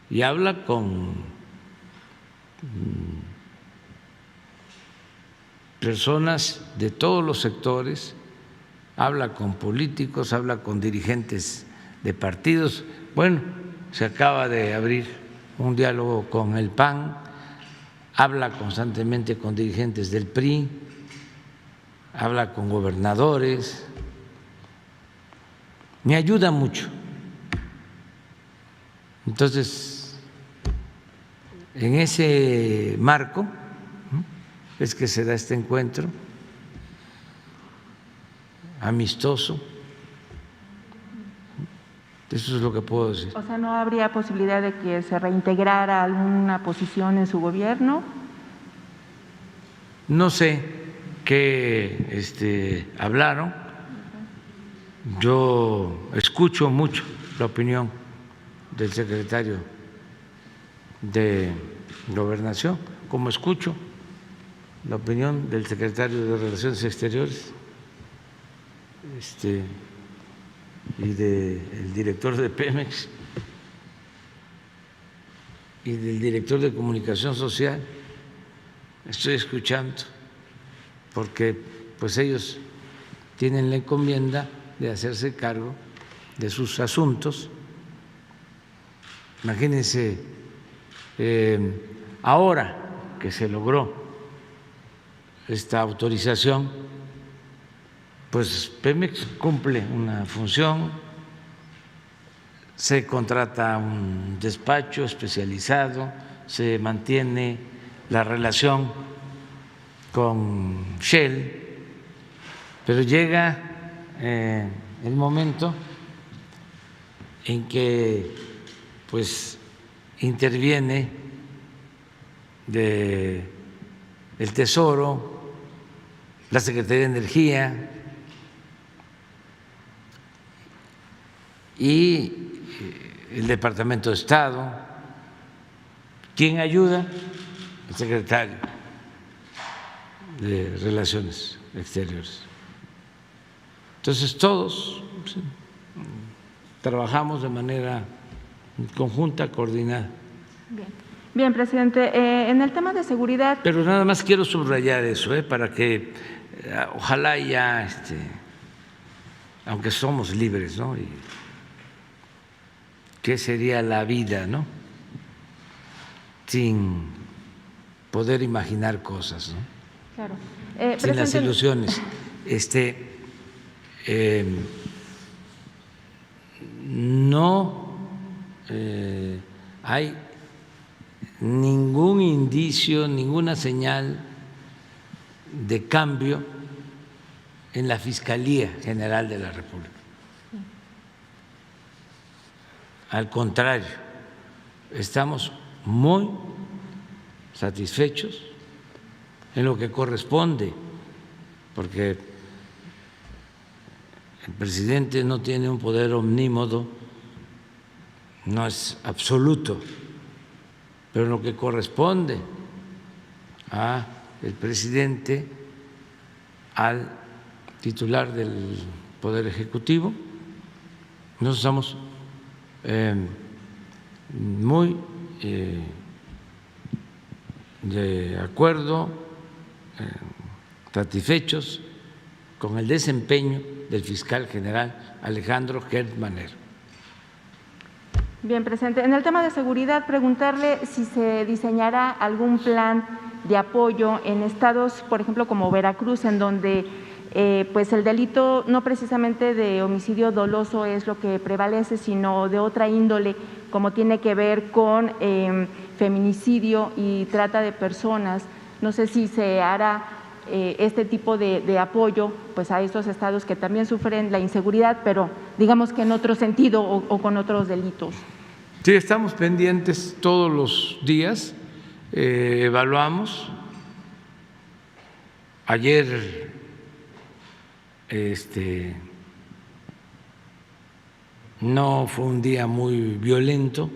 y habla con personas de todos los sectores, habla con políticos, habla con dirigentes de partidos. Bueno, se acaba de abrir un diálogo con el PAN, habla constantemente con dirigentes del PRI, habla con gobernadores, me ayuda mucho. Entonces, en ese marco es que se da este encuentro amistoso. Eso es lo que puedo decir. O sea, ¿no habría posibilidad de que se reintegrara alguna posición en su gobierno? No sé qué hablaron. Yo escucho mucho la opinión del secretario de Gobernación, como escucho la opinión del secretario de Relaciones Exteriores y del director de Pemex y del director de Comunicación Social. Estoy escuchando porque pues ellos tienen la encomienda de hacerse cargo de sus asuntos. Imagínense, ahora que se logró esta autorización, pues Pemex cumple una función, se contrata un despacho especializado, se mantiene la relación con Shell, pero llega el momento en que pues interviene el Tesoro, la Secretaría de Energía y el Departamento de Estado. ¿Quién ayuda? El secretario de Relaciones Exteriores. Entonces todos trabajamos de manera conjunta, coordinada. Bien, presidente, en el tema de seguridad… Pero nada más quiero subrayar eso, para que ojalá ya, aunque somos libres, ¿no? Y ¿qué sería la vida, no? Sin poder imaginar cosas, ¿no? Claro. Sin las ilusiones. No hay ningún indicio, ninguna señal de cambio en la Fiscalía General de la República. Al contrario, estamos muy satisfechos en lo que corresponde, porque el presidente no tiene un poder omnímodo, no es absoluto, pero en lo que corresponde a el presidente, al titular del Poder Ejecutivo, nosotros estamos muy de acuerdo, satisfechos con el desempeño del fiscal general Alejandro Gertz Manero. Bien, presidente. En el tema de seguridad, preguntarle si se diseñará algún plan de apoyo en estados, por ejemplo, como Veracruz, en donde pues el delito no precisamente de homicidio doloso es lo que prevalece, sino de otra índole, como tiene que ver con feminicidio y trata de personas. No sé si se hará este tipo de apoyo pues a estos estados que también sufren la inseguridad, pero digamos que en otro sentido o con otros delitos. Sí, estamos pendientes todos los días, evaluamos. Ayer no fue un día muy violento,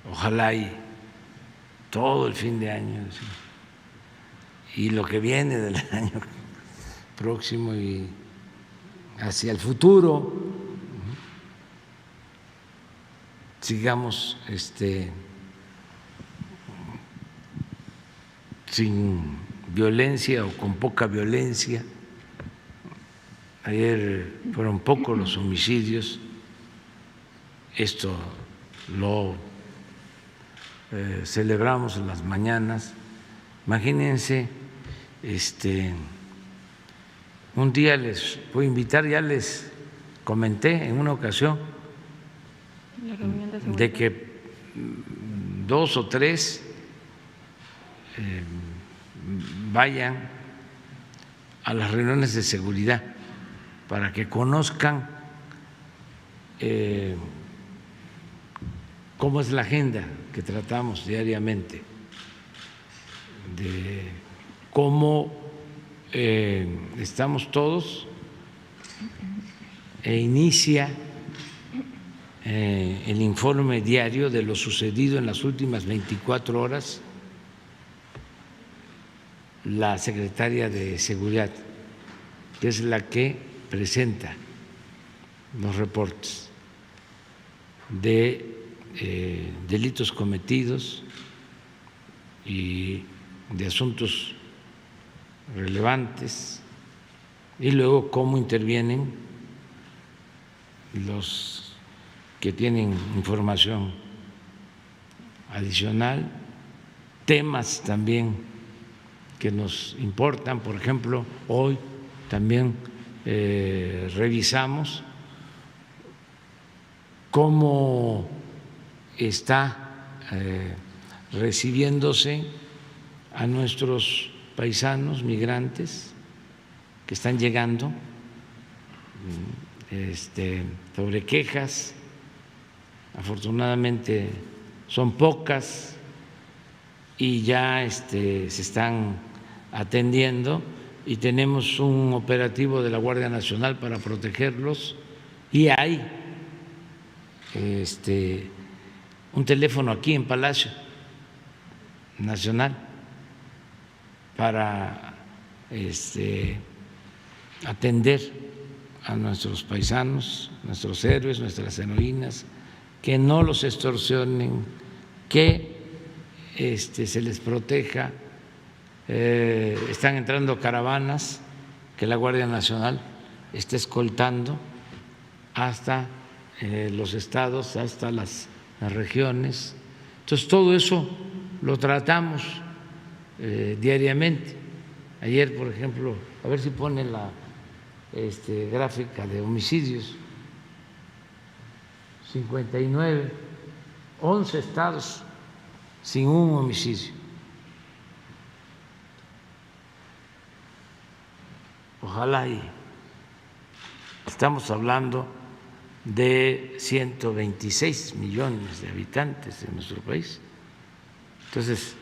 ojalá y todo el fin de año y lo que viene del año próximo y hacia el futuro sigamos sin violencia o con poca violencia. Ayer fueron pocos los homicidios, esto lo celebramos en las mañanas. Imagínense, un día les voy a invitar, ya les comenté en una ocasión, de que 2 o 3 vayan a las reuniones de seguridad para que conozcan cómo es la agenda que tratamos diariamente, de cómo estamos todos e inicia el informe diario de lo sucedido en las últimas 24 horas la secretaria de Seguridad, que es la que presenta los reportes de delitos cometidos y de asuntos relevantes, y luego cómo intervienen los que tienen información adicional, temas también que nos importan. Por ejemplo, hoy también revisamos cómo está recibiéndose a nuestros paisanos migrantes que están llegando, sobre quejas. Afortunadamente son pocas y ya se están atendiendo, y tenemos un operativo de la Guardia Nacional para protegerlos, y hay un teléfono aquí en Palacio Nacional para atender a nuestros paisanos, nuestros héroes, nuestras heroínas, que no los extorsionen, que se les proteja. Están entrando caravanas que la Guardia Nacional está escoltando hasta los estados, hasta las regiones. Entonces, todo eso lo tratamos diariamente. Ayer, por ejemplo, a ver si pone la gráfica de homicidios, 59, 11 estados sin un homicidio. Ojalá y estamos hablando de 126 millones de habitantes en nuestro país. Entonces,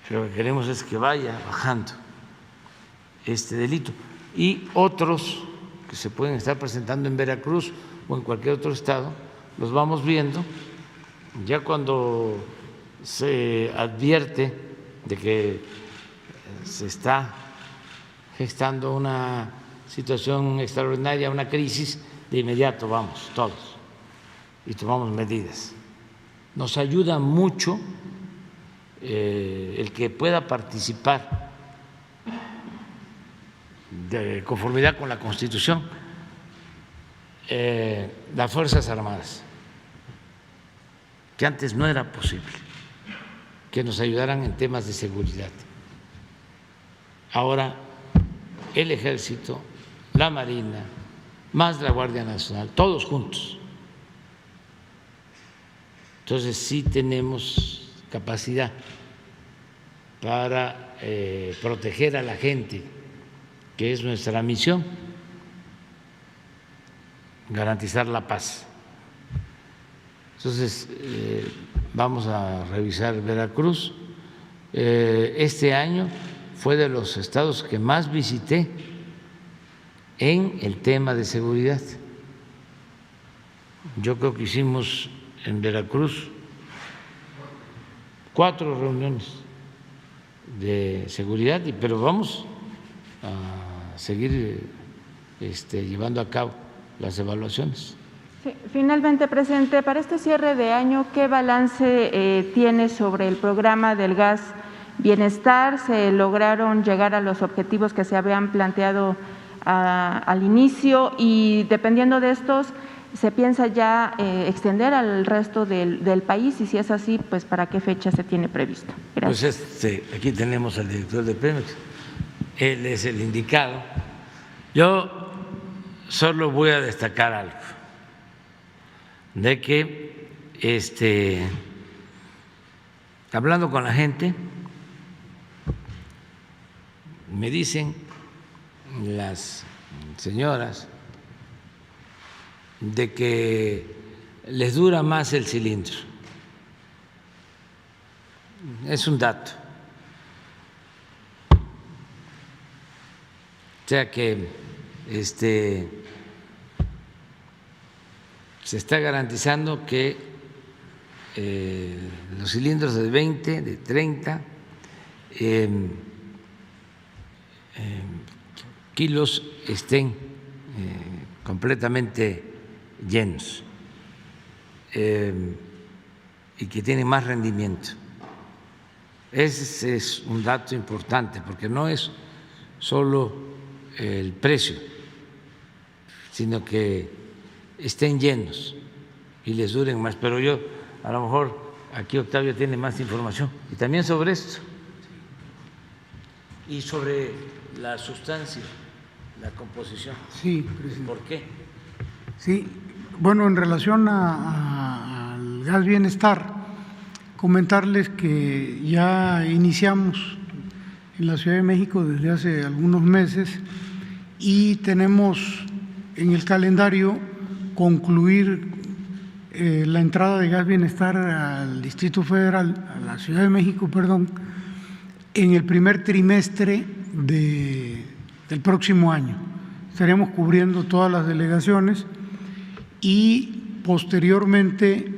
lo que queremos es que vaya bajando este delito. Y otros que se pueden estar presentando en Veracruz o en cualquier otro estado, los vamos viendo. Ya cuando se advierte de que se está gestando una situación extraordinaria, una crisis, de inmediato vamos todos y tomamos medidas. Nos ayuda mucho el que pueda participar de conformidad con la Constitución las Fuerzas Armadas, que antes no era posible que nos ayudaran en temas de seguridad. Ahora el Ejército, la Marina, más la Guardia Nacional, todos juntos. Entonces sí tenemos capacidad para proteger a la gente, que es nuestra misión, garantizar la paz. Entonces vamos a revisar Veracruz. Este año fue de los estados que más visité en el tema de seguridad. Yo creo que hicimos en Veracruz 4 reuniones de seguridad, pero vamos a seguir llevando a cabo las evaluaciones. Sí, finalmente, presidente, para este cierre de año, ¿qué balance tiene sobre el programa del gas bienestar? ¿Se lograron llegar a los objetivos que se habían planteado al inicio? Y dependiendo de estos, ¿se piensa ya extender al resto del país? Y si es así, pues ¿para qué fecha se tiene previsto? Gracias. Pues aquí tenemos al director de Pemex, él es el indicado. Yo solo voy a destacar algo, de que hablando con la gente, me dicen las señoras de que les dura más el cilindro. Es un dato. O sea que se está garantizando que los cilindros de 20, de 30 kilos estén completamente llenos y que tienen más rendimiento. Ese es un dato importante, porque no es solo el precio, sino que estén llenos y les duren más. Pero yo, a lo mejor, aquí Octavio tiene más información. Y también sobre esto. Y sobre la sustancia, la composición. Sí, presidente. ¿Por qué? Sí, bueno, en relación al gas bienestar, comentarles que ya iniciamos en la Ciudad de México desde hace algunos meses y tenemos en el calendario concluir la entrada de gas bienestar al Distrito Federal, a la Ciudad de México, perdón, en el primer trimestre del próximo año. Estaremos cubriendo todas las delegaciones y posteriormente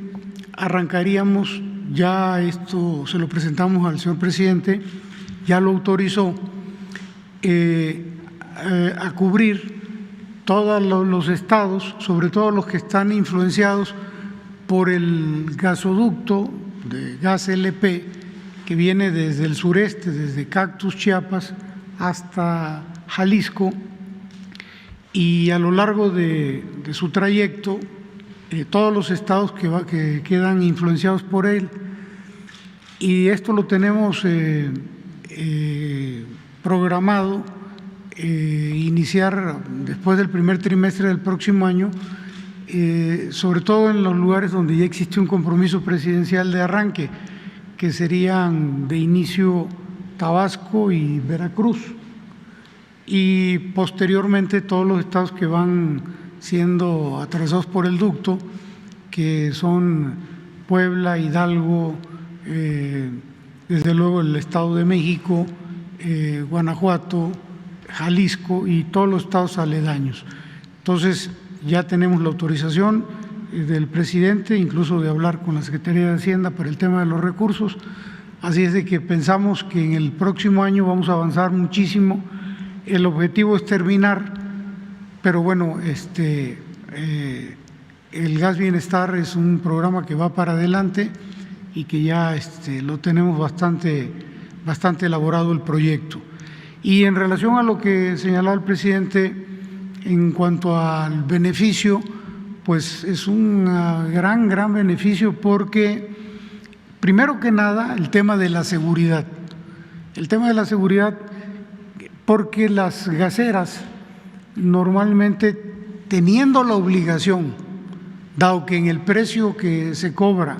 arrancaríamos, ya esto se lo presentamos al señor presidente, ya lo autorizó, a cubrir todos los estados, sobre todo los que están influenciados por el gasoducto de gas LP que viene desde el sureste, desde Cactus, Chiapas, hasta Jalisco, y a lo largo de su trayecto, todos los estados que quedan influenciados por él, y esto lo tenemos programado iniciar después del primer trimestre del próximo año, sobre todo en los lugares donde ya existe un compromiso presidencial de arranque, que serían de inicio Tabasco y Veracruz. y posteriormente todos los estados que van siendo atravesados por el ducto, que son Puebla, Hidalgo, desde luego el Estado de México, Guanajuato, Jalisco y todos los estados aledaños. Entonces ya tenemos la autorización del presidente, incluso de hablar con la Secretaría de Hacienda para el tema de los recursos, así es de que pensamos que en el próximo año vamos a avanzar muchísimo. El objetivo es terminar, pero bueno, el Gas Bienestar es un programa que va para adelante y que ya lo tenemos bastante elaborado el proyecto. Y en relación a lo que señalaba el presidente en cuanto al beneficio, pues es un gran beneficio porque, primero que nada, el tema de la seguridad. El tema de la seguridad, porque las gaseras normalmente, teniendo la obligación, dado que en el precio que se cobra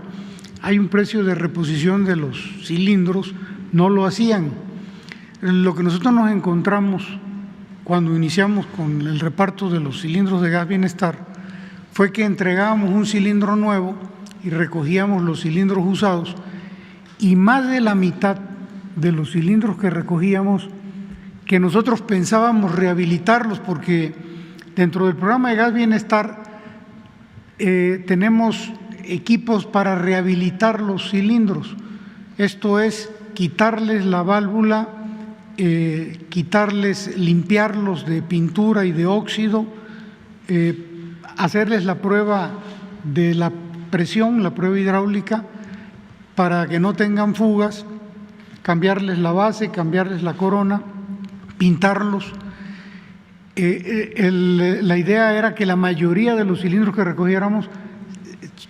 hay un precio de reposición de los cilindros, no lo hacían. Lo que nosotros nos encontramos cuando iniciamos con el reparto de los cilindros de Gas Bienestar fue que entregábamos un cilindro nuevo y recogíamos los cilindros usados, y más de la mitad de los cilindros que recogíamos, que nosotros pensábamos rehabilitarlos, porque dentro del programa de Gas Bienestar tenemos equipos para rehabilitar los cilindros. Esto es quitarles la válvula, limpiarlos de pintura y de óxido, hacerles la prueba de la presión, la prueba hidráulica, para que no tengan fugas, cambiarles la base, cambiarles la corona, pintarlos. La idea era que la mayoría de los cilindros que recogiéramos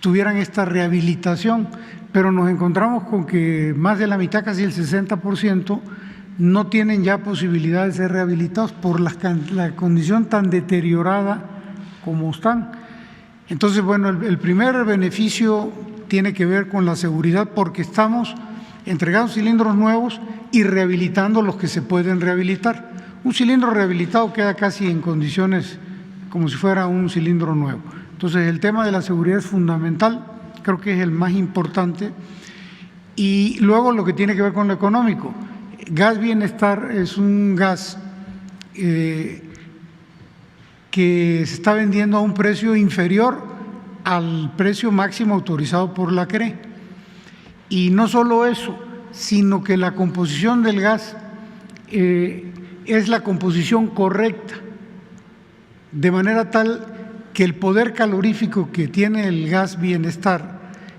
tuvieran esta rehabilitación, pero nos encontramos con que más de la mitad, casi el 60%, no tienen ya posibilidad de ser rehabilitados por la condición tan deteriorada como están. Entonces, bueno, el primer beneficio tiene que ver con la seguridad, porque estamos entregando cilindros nuevos y rehabilitando los que se pueden rehabilitar. Un cilindro rehabilitado queda casi en condiciones como si fuera un cilindro nuevo. Entonces, el tema de la seguridad es fundamental, creo que es el más importante. Y luego lo que tiene que ver con lo económico. Gas Bienestar es un gas que se está vendiendo a un precio inferior al precio máximo autorizado por la CRE. Y no solo eso, sino que la composición del gas es la composición correcta, de manera tal que el poder calorífico que tiene el Gas Bienestar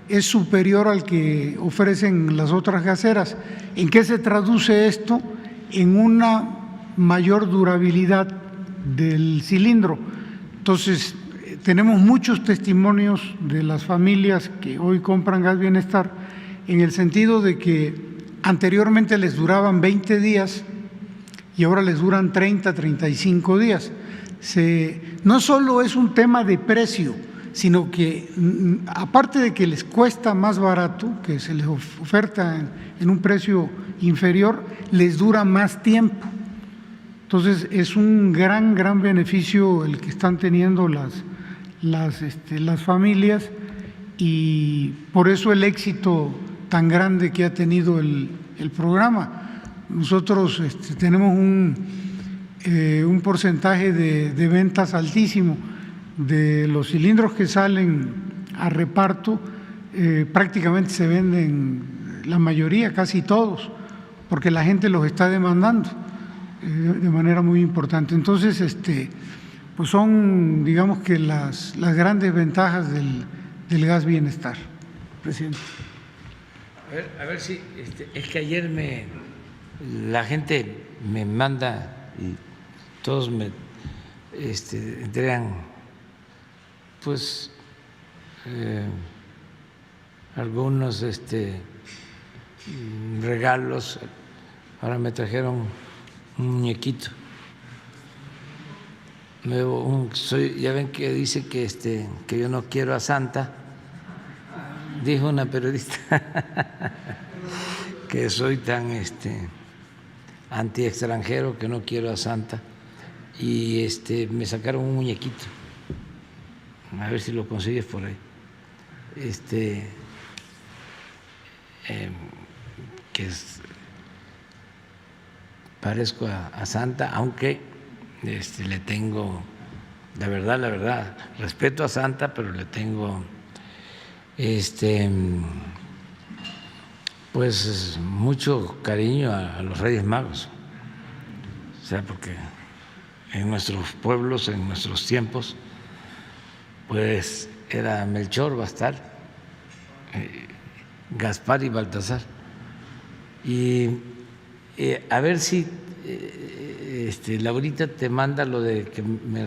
es superior al que ofrecen las otras gaseras. ¿En qué se traduce esto? En una mayor durabilidad del cilindro. Entonces, tenemos muchos testimonios de las familias que hoy compran Gas Bienestar, en el sentido de que anteriormente les duraban 20 días y ahora les duran 30, 35 días. No solo es un tema de precio, sino que aparte de que les cuesta más barato, que se les oferta en un precio inferior, les dura más tiempo. Entonces es un gran beneficio el que están teniendo las familias, y por eso el éxito tan grande que ha tenido el programa. Nosotros tenemos un porcentaje de ventas altísimo. De los cilindros que salen a reparto, prácticamente se venden la mayoría, casi todos, porque la gente los está demandando de manera muy importante. Entonces, pues son, digamos que las grandes ventajas del Gas Bienestar. Presidente. A ver si, es que ayer la gente me manda y todos me entregan pues algunos regalos. Ahora me trajeron un muñequito nuevo, ya ven que dice que yo no quiero a Santa, dijo una periodista que soy tan anti-extranjero, que no quiero a Santa, y me sacaron un muñequito, a ver si lo consigues por ahí, que parezco a Santa, aunque le tengo, la verdad, respeto a Santa, pero le tengo pues mucho cariño a los Reyes Magos, o sea, porque en nuestros pueblos, en nuestros tiempos, pues era Melchor, Bastar, Gaspar y Baltasar. Y a ver si Laurita te manda lo de que me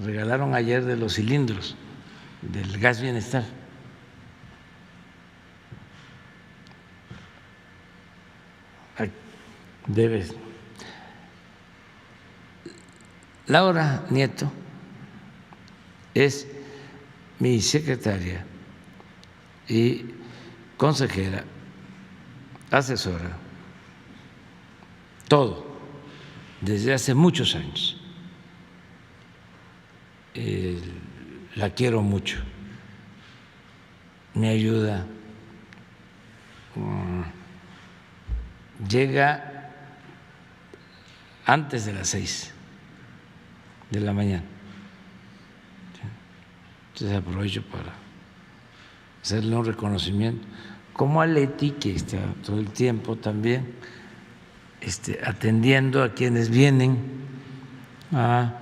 regalaron ayer de los cilindros del gas Bienestar. Debes. Laura Nieto es mi secretaria y consejera, asesora, todo, desde hace muchos años. La quiero mucho, me ayuda, llega antes de las 6 de la mañana. Entonces aprovecho para hacerle un reconocimiento, como a Leti, que está todo el tiempo también atendiendo a quienes vienen a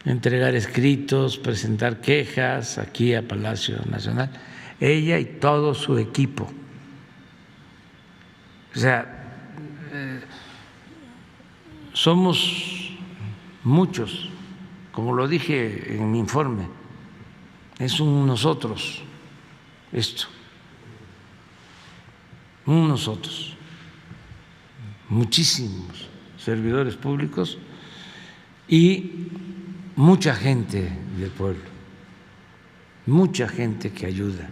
entregar escritos, presentar quejas aquí a Palacio Nacional, ella y todo su equipo. O sea, somos muchos, como lo dije en mi informe, es un nosotros esto, un nosotros, muchísimos servidores públicos y mucha gente del pueblo, mucha gente que ayuda,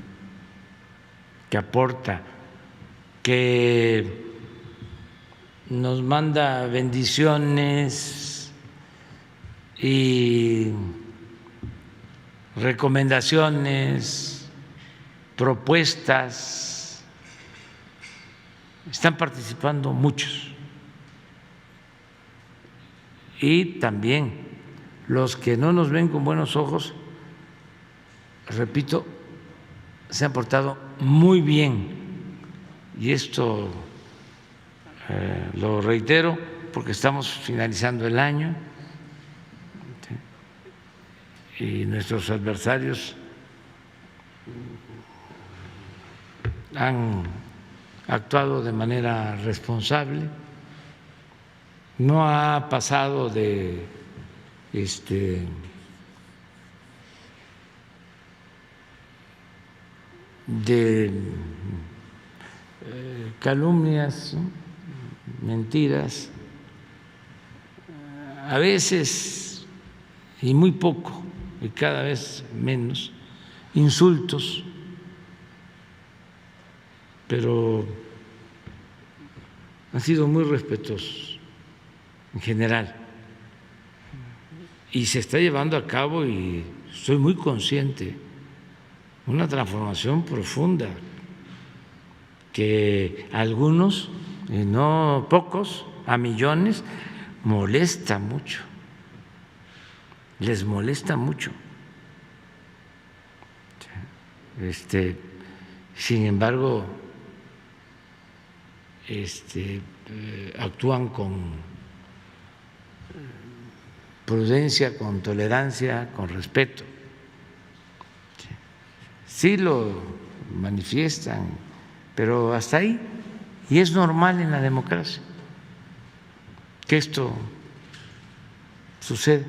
que aporta, que nos manda bendiciones y recomendaciones, propuestas. Están participando muchos. Y también los que no nos ven con buenos ojos, repito, se han portado muy bien. Y esto lo reitero porque estamos finalizando el año y nuestros adversarios han actuado de manera responsable, no ha pasado de calumnias, ¿no? Mentiras, a veces y muy poco y cada vez menos, insultos, pero han sido muy respetuosos en general y se está llevando a cabo, y estoy muy consciente, una transformación profunda que a algunos, y no pocos, a millones, molesta mucho, les molesta mucho. Sin embargo, actúan con prudencia, con tolerancia, con respeto. Sí lo manifiestan, pero hasta ahí. Y es normal en la democracia que esto suceda.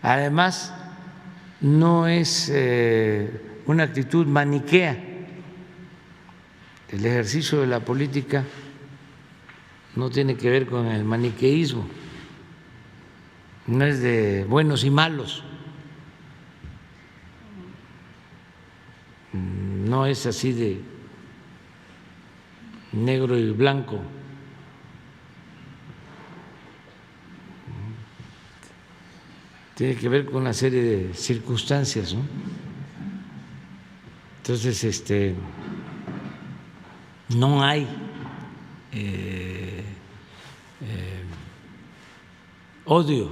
Además, no es una actitud maniquea. El ejercicio de la política no tiene que ver con el maniqueísmo, no es de buenos y malos, no es así de negro y blanco, tiene que ver con una serie de circunstancias, ¿no? Entonces, no hay odio.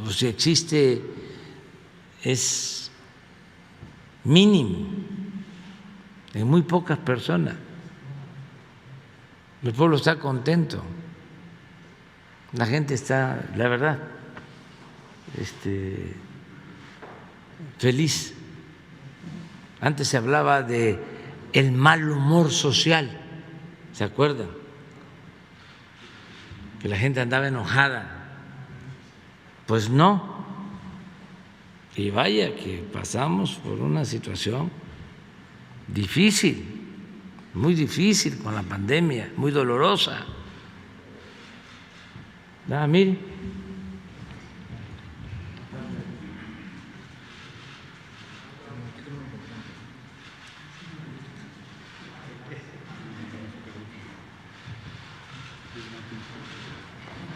O si existe, es mínimo, en muy pocas personas. El pueblo está contento, la gente está, la verdad, feliz. Antes se hablaba de el mal humor social, ¿se acuerdan? Que la gente andaba enojada. Pues no. Y vaya que pasamos por una situación difícil, muy difícil con la pandemia, muy dolorosa. Mire.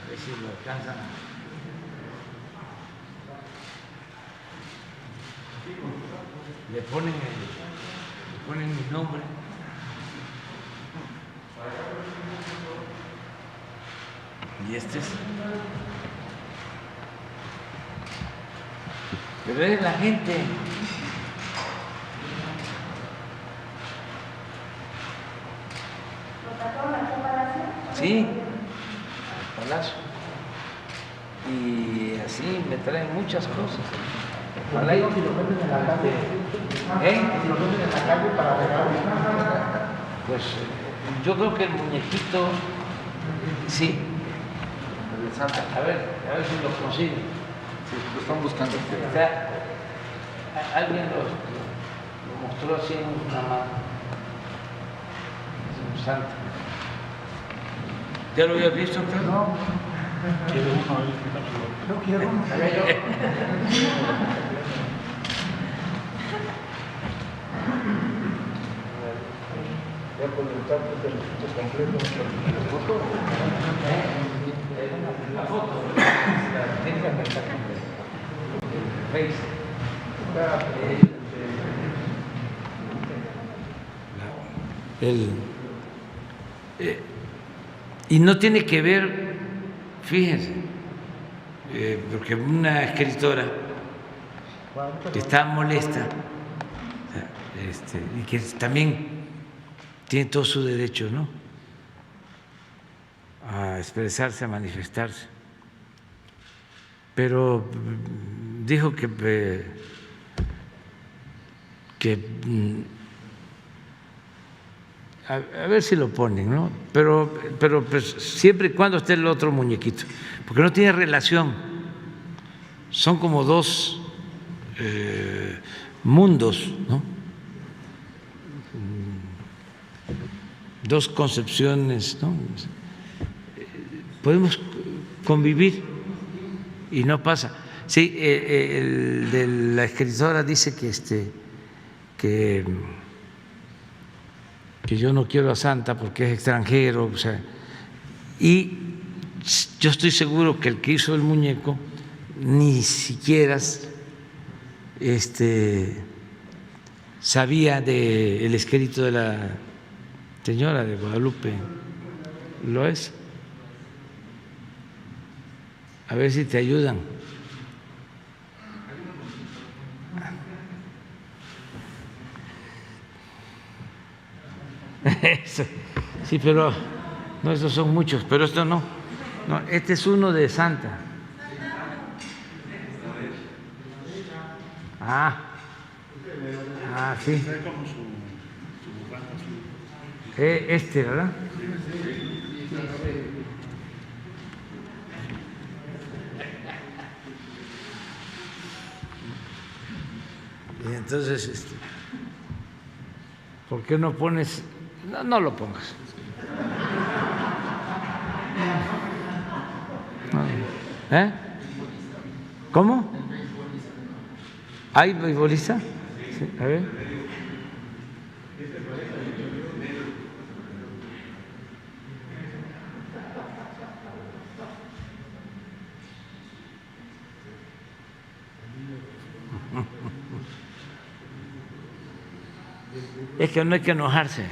A ver si lo alcanzan. Le ponen mi nombre. Y este es. Pero es la gente. Sí, al Palacio. Y así me traen muchas cosas. Ojalá y si lo venden en la calle. Si lo venden en la calle para regalar. Pues yo creo que el muñequito, sí. A ver si lo consiguen. Sí, lo están buscando. Alguien lo mostró así en una mano. Es un santo. ¿Ya lo habías visto, Carlos? No. Yo quiero uno. Ya por el tanto del completo. La foto. Tiene que estar completa. Face. Y no tiene que ver, fíjense, porque una escritora que está molesta y que también tiene todo su derecho, ¿no?, a expresarse, a manifestarse, pero dijo que a ver si lo ponen, ¿no? Pero pues siempre y cuando esté el otro muñequito, porque no tiene relación, son como dos mundos, ¿no? Dos concepciones, ¿no? Podemos convivir y no pasa. Sí, el de la escritora dice que yo no quiero a Santa porque es extranjero, o sea, y yo estoy seguro que el que hizo el muñeco ni siquiera sabía del escrito de la señora de Guadalupe. ¿Lo es? A ver si te ayudan. Sí, pero no, esos son muchos, pero esto no. No, este es uno de Santa. Sí. ¿Verdad? Y entonces, ¿por qué no pones? No lo pongas. ¿Cómo? ¿Hay beisbolista? Sí, a ver. Es que no hay que enojarse,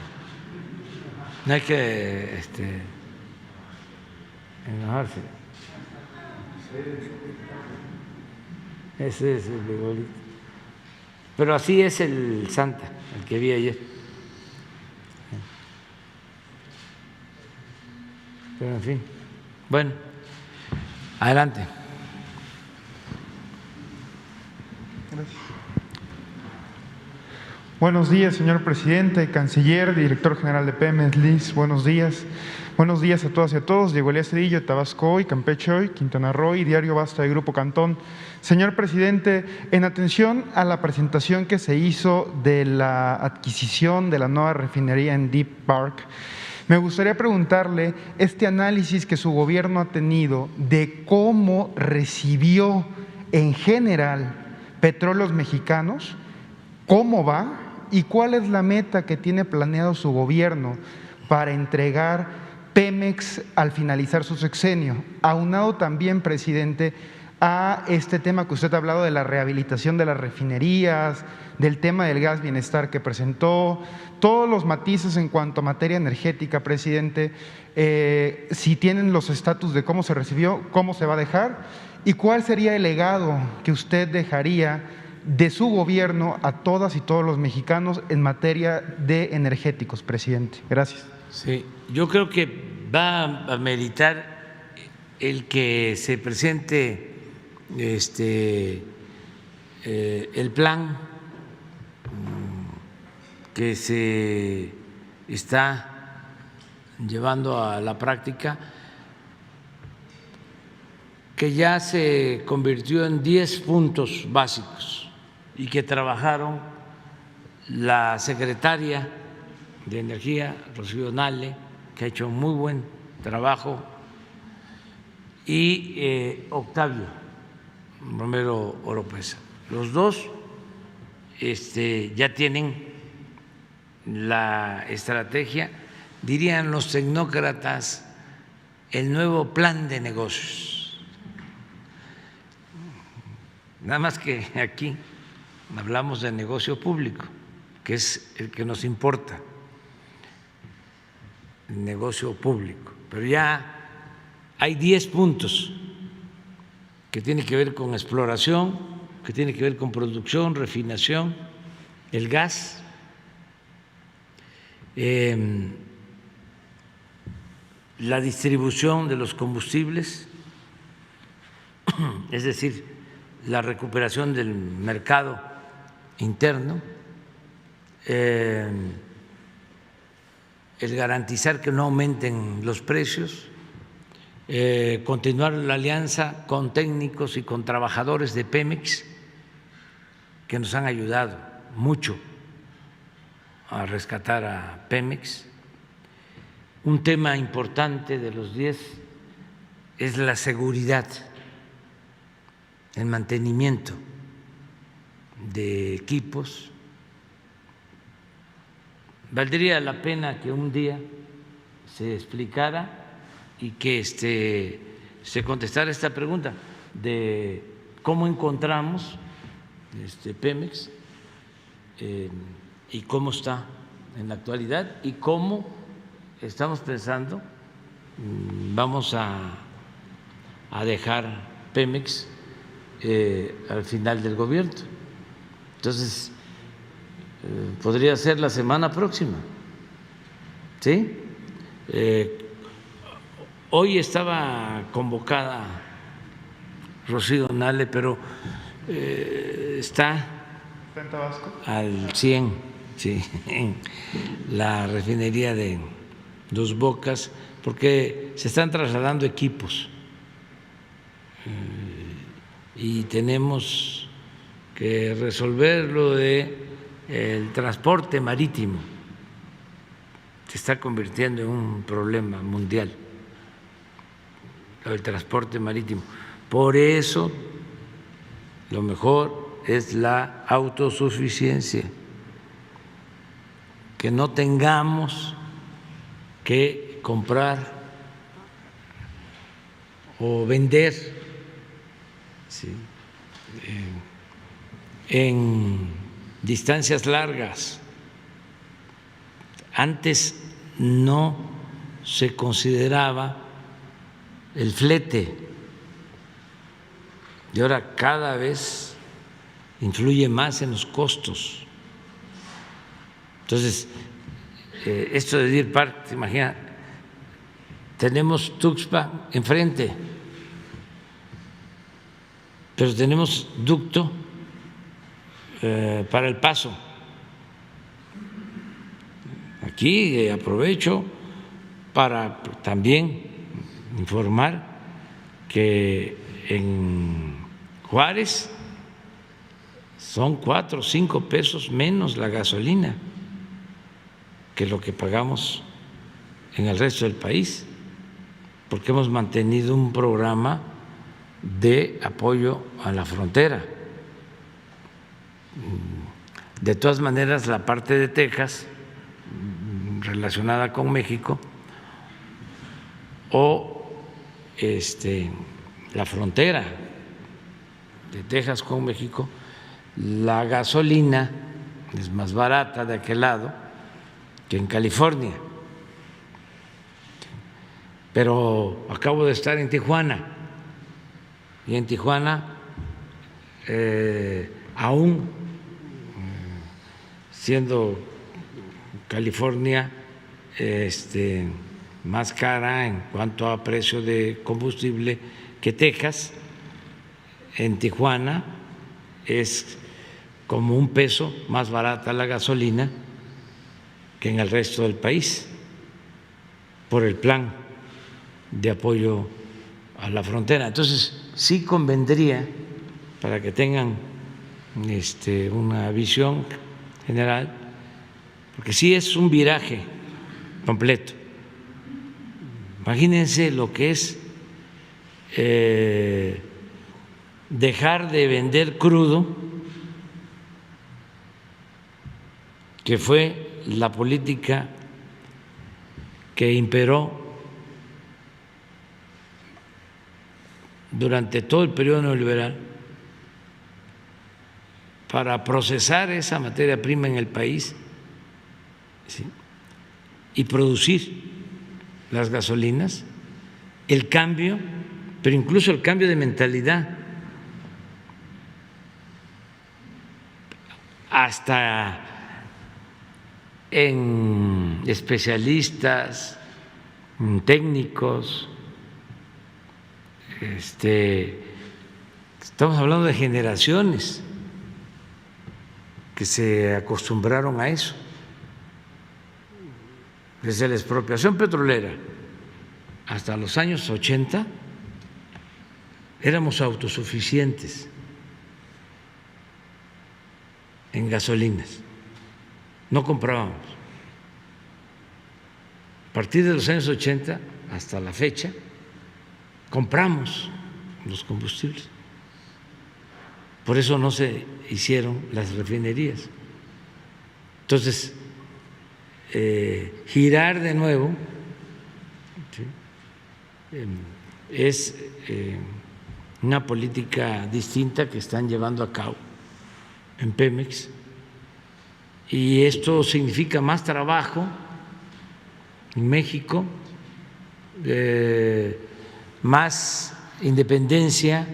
no hay que enojarse. Ese es el igualito. Pero así es el Santa, el que vi ayer. Pero en fin, bueno, adelante. Gracias. Buenos días, señor presidente, canciller, director general de Pemex, Liz, buenos días. Buenos días a todas y a todos. Diego Elías Cedillo, Tabasco Hoy, Campeche Hoy, Quintana Roo y Diario Basta de Grupo Cantón. Señor presidente, en atención a la presentación que se hizo de la adquisición de la nueva refinería en Deep Park, me gustaría preguntarle este análisis que su gobierno ha tenido de cómo recibió en general Petróleos Mexicanos, cómo va y cuál es la meta que tiene planeado su gobierno para entregar Pemex al finalizar su sexenio, aunado también, presidente, a este tema que usted ha hablado de la rehabilitación de las refinerías, del tema del gas bienestar que presentó, todos los matices en cuanto a materia energética, presidente, si tienen los estatus de cómo se recibió, cómo se va a dejar y cuál sería el legado que usted dejaría de su gobierno a todas y todos los mexicanos en materia de energéticos, presidente. Gracias. Sí, yo creo que va a meritar el que se presente el plan que se está llevando a la práctica, que ya se convirtió en 10 puntos básicos y que trabajaron la secretaria de Energía, Rocío Nale, que ha hecho muy buen trabajo, y Octavio Romero Oropesa. Los dos ya tienen la estrategia, dirían los tecnócratas, el nuevo plan de negocios. Nada más que aquí hablamos de negocio público, que es el que nos importa, el negocio público, pero ya hay 10 puntos que tienen que ver con exploración, que tienen que ver con producción, refinación, el gas, la distribución de los combustibles, es decir, la recuperación del mercado interno, el garantizar que no aumenten los precios, continuar la alianza con técnicos y con trabajadores de Pemex que nos han ayudado mucho a rescatar a Pemex. Un tema importante de los 10 es la seguridad, el mantenimiento de equipos. Valdría la pena que un día se explicara y que se contestara esta pregunta de cómo encontramos Pemex y cómo está en la actualidad y cómo estamos pensando vamos a dejar Pemex al final del gobierno. Entonces, podría ser la semana próxima, ¿sí? Hoy estaba convocada Rocío Nale, pero está ¿En Tabasco? al 100, sí, en la refinería de Dos Bocas, porque se están trasladando equipos y tenemos que resolver lo de el transporte marítimo. Se está convirtiendo en un problema mundial el transporte marítimo. Por eso lo mejor es la autosuficiencia, que no tengamos que comprar o vender, ¿sí?, en distancias largas, Antes no se consideraba el flete y ahora cada vez influye más en los costos. Entonces, esto de Deer Park, ¿se imagina? Tenemos Tuxpan enfrente, pero tenemos ducto para El Paso. Aquí aprovecho para también informar que en Juárez son 4 o 5 pesos menos la gasolina que lo que pagamos en el resto del país, porque hemos mantenido un programa de apoyo a la frontera. De todas maneras, la parte de Texas relacionada con México o la frontera de Texas con México, la gasolina es más barata de aquel lado que en California. Pero acabo de estar en Tijuana y en Tijuana aún siendo California más cara en cuanto a precio de combustible que Texas, en Tijuana es como un peso más barata la gasolina que en el resto del país por el plan de apoyo a la frontera. Entonces, sí convendría, para que tengan una visión general, porque sí es un viraje completo. Imagínense lo que es dejar de vender crudo, que fue la política que imperó durante todo el periodo neoliberal para procesar esa materia prima en el país, ¿sí?, y producir las gasolinas, el cambio, pero incluso el cambio de mentalidad, hasta en especialistas, en técnicos, estamos hablando de generaciones que se acostumbraron a eso. Desde la expropiación petrolera hasta los años 80 éramos autosuficientes en gasolinas, no comprábamos. A partir de los años 80 hasta la fecha compramos los combustibles. Por eso no se hicieron las refinerías. Entonces, girar de nuevo, ¿sí?, es una política distinta que están llevando a cabo en Pemex, y esto significa más trabajo en México, más independencia.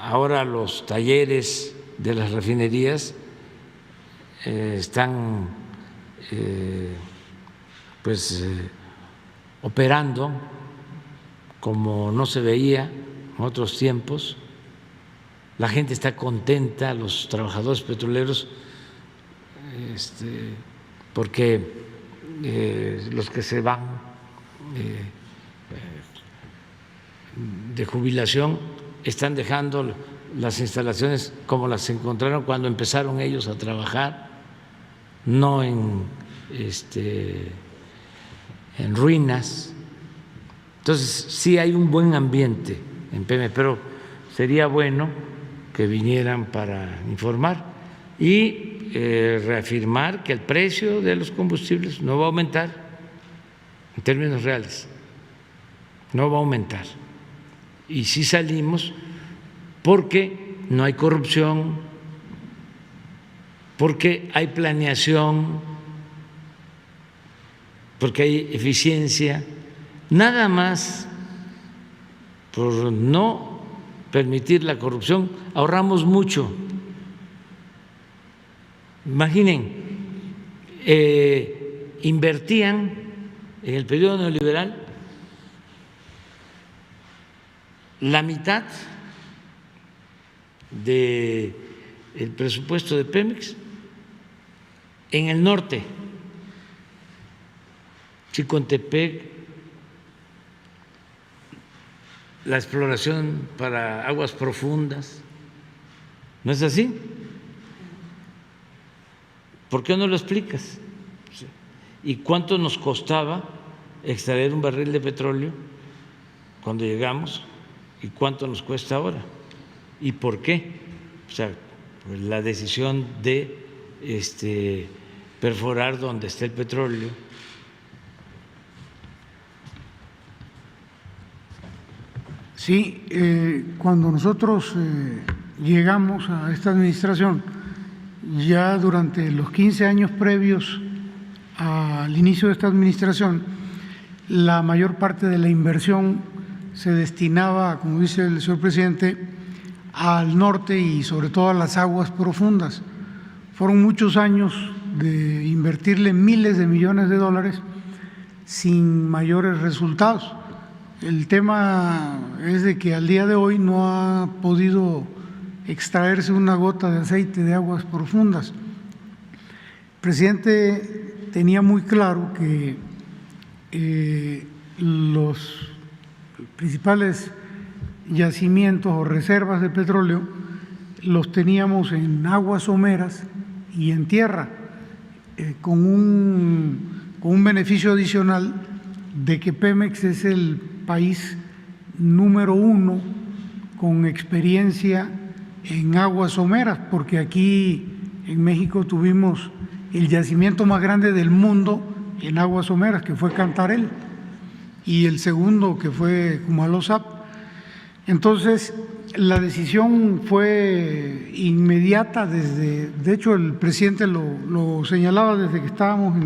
Ahora los talleres de las refinerías están operando como no se veía en otros tiempos. La gente está contenta, los trabajadores petroleros, porque los que se van de jubilación están dejando las instalaciones como las encontraron cuando empezaron ellos a trabajar, no en ruinas. Entonces sí hay un buen ambiente en Pemex, pero sería bueno que vinieran para informar y reafirmar que el precio de los combustibles no va a aumentar en términos reales, no va a aumentar. Y sí salimos porque no hay corrupción, porque hay planeación, porque hay eficiencia, nada más por no permitir la corrupción ahorramos mucho. Imaginen, invertían en el periodo neoliberal la mitad del presupuesto de Pemex en el norte, Chicontepec, la exploración para aguas profundas. ¿No es así? ¿Por qué no lo explicas? ¿Y cuánto nos costaba extraer un barril de petróleo cuando llegamos? ¿Y cuánto nos cuesta ahora? ¿Y por qué? O sea, pues la decisión de perforar donde está el petróleo. Sí, cuando nosotros llegamos a esta administración, ya durante los 15 años previos al inicio de esta administración, la mayor parte de la inversión se destinaba, como dice el señor presidente, al norte y sobre todo a las aguas profundas. Fueron muchos años de invertirle miles de millones de dólares sin mayores resultados. El tema es de que al día de hoy no ha podido extraerse una gota de aceite de aguas profundas. El presidente tenía muy claro que los principales yacimientos o reservas de petróleo los teníamos en aguas someras y en tierra, con un beneficio adicional de que Pemex es el país número 1 con experiencia en aguas someras, porque aquí en México tuvimos el yacimiento más grande del mundo en aguas someras, que fue Cantarell, y el segundo que fue Cumalozap. Entonces, la decisión fue inmediata de hecho el presidente lo señalaba desde que estábamos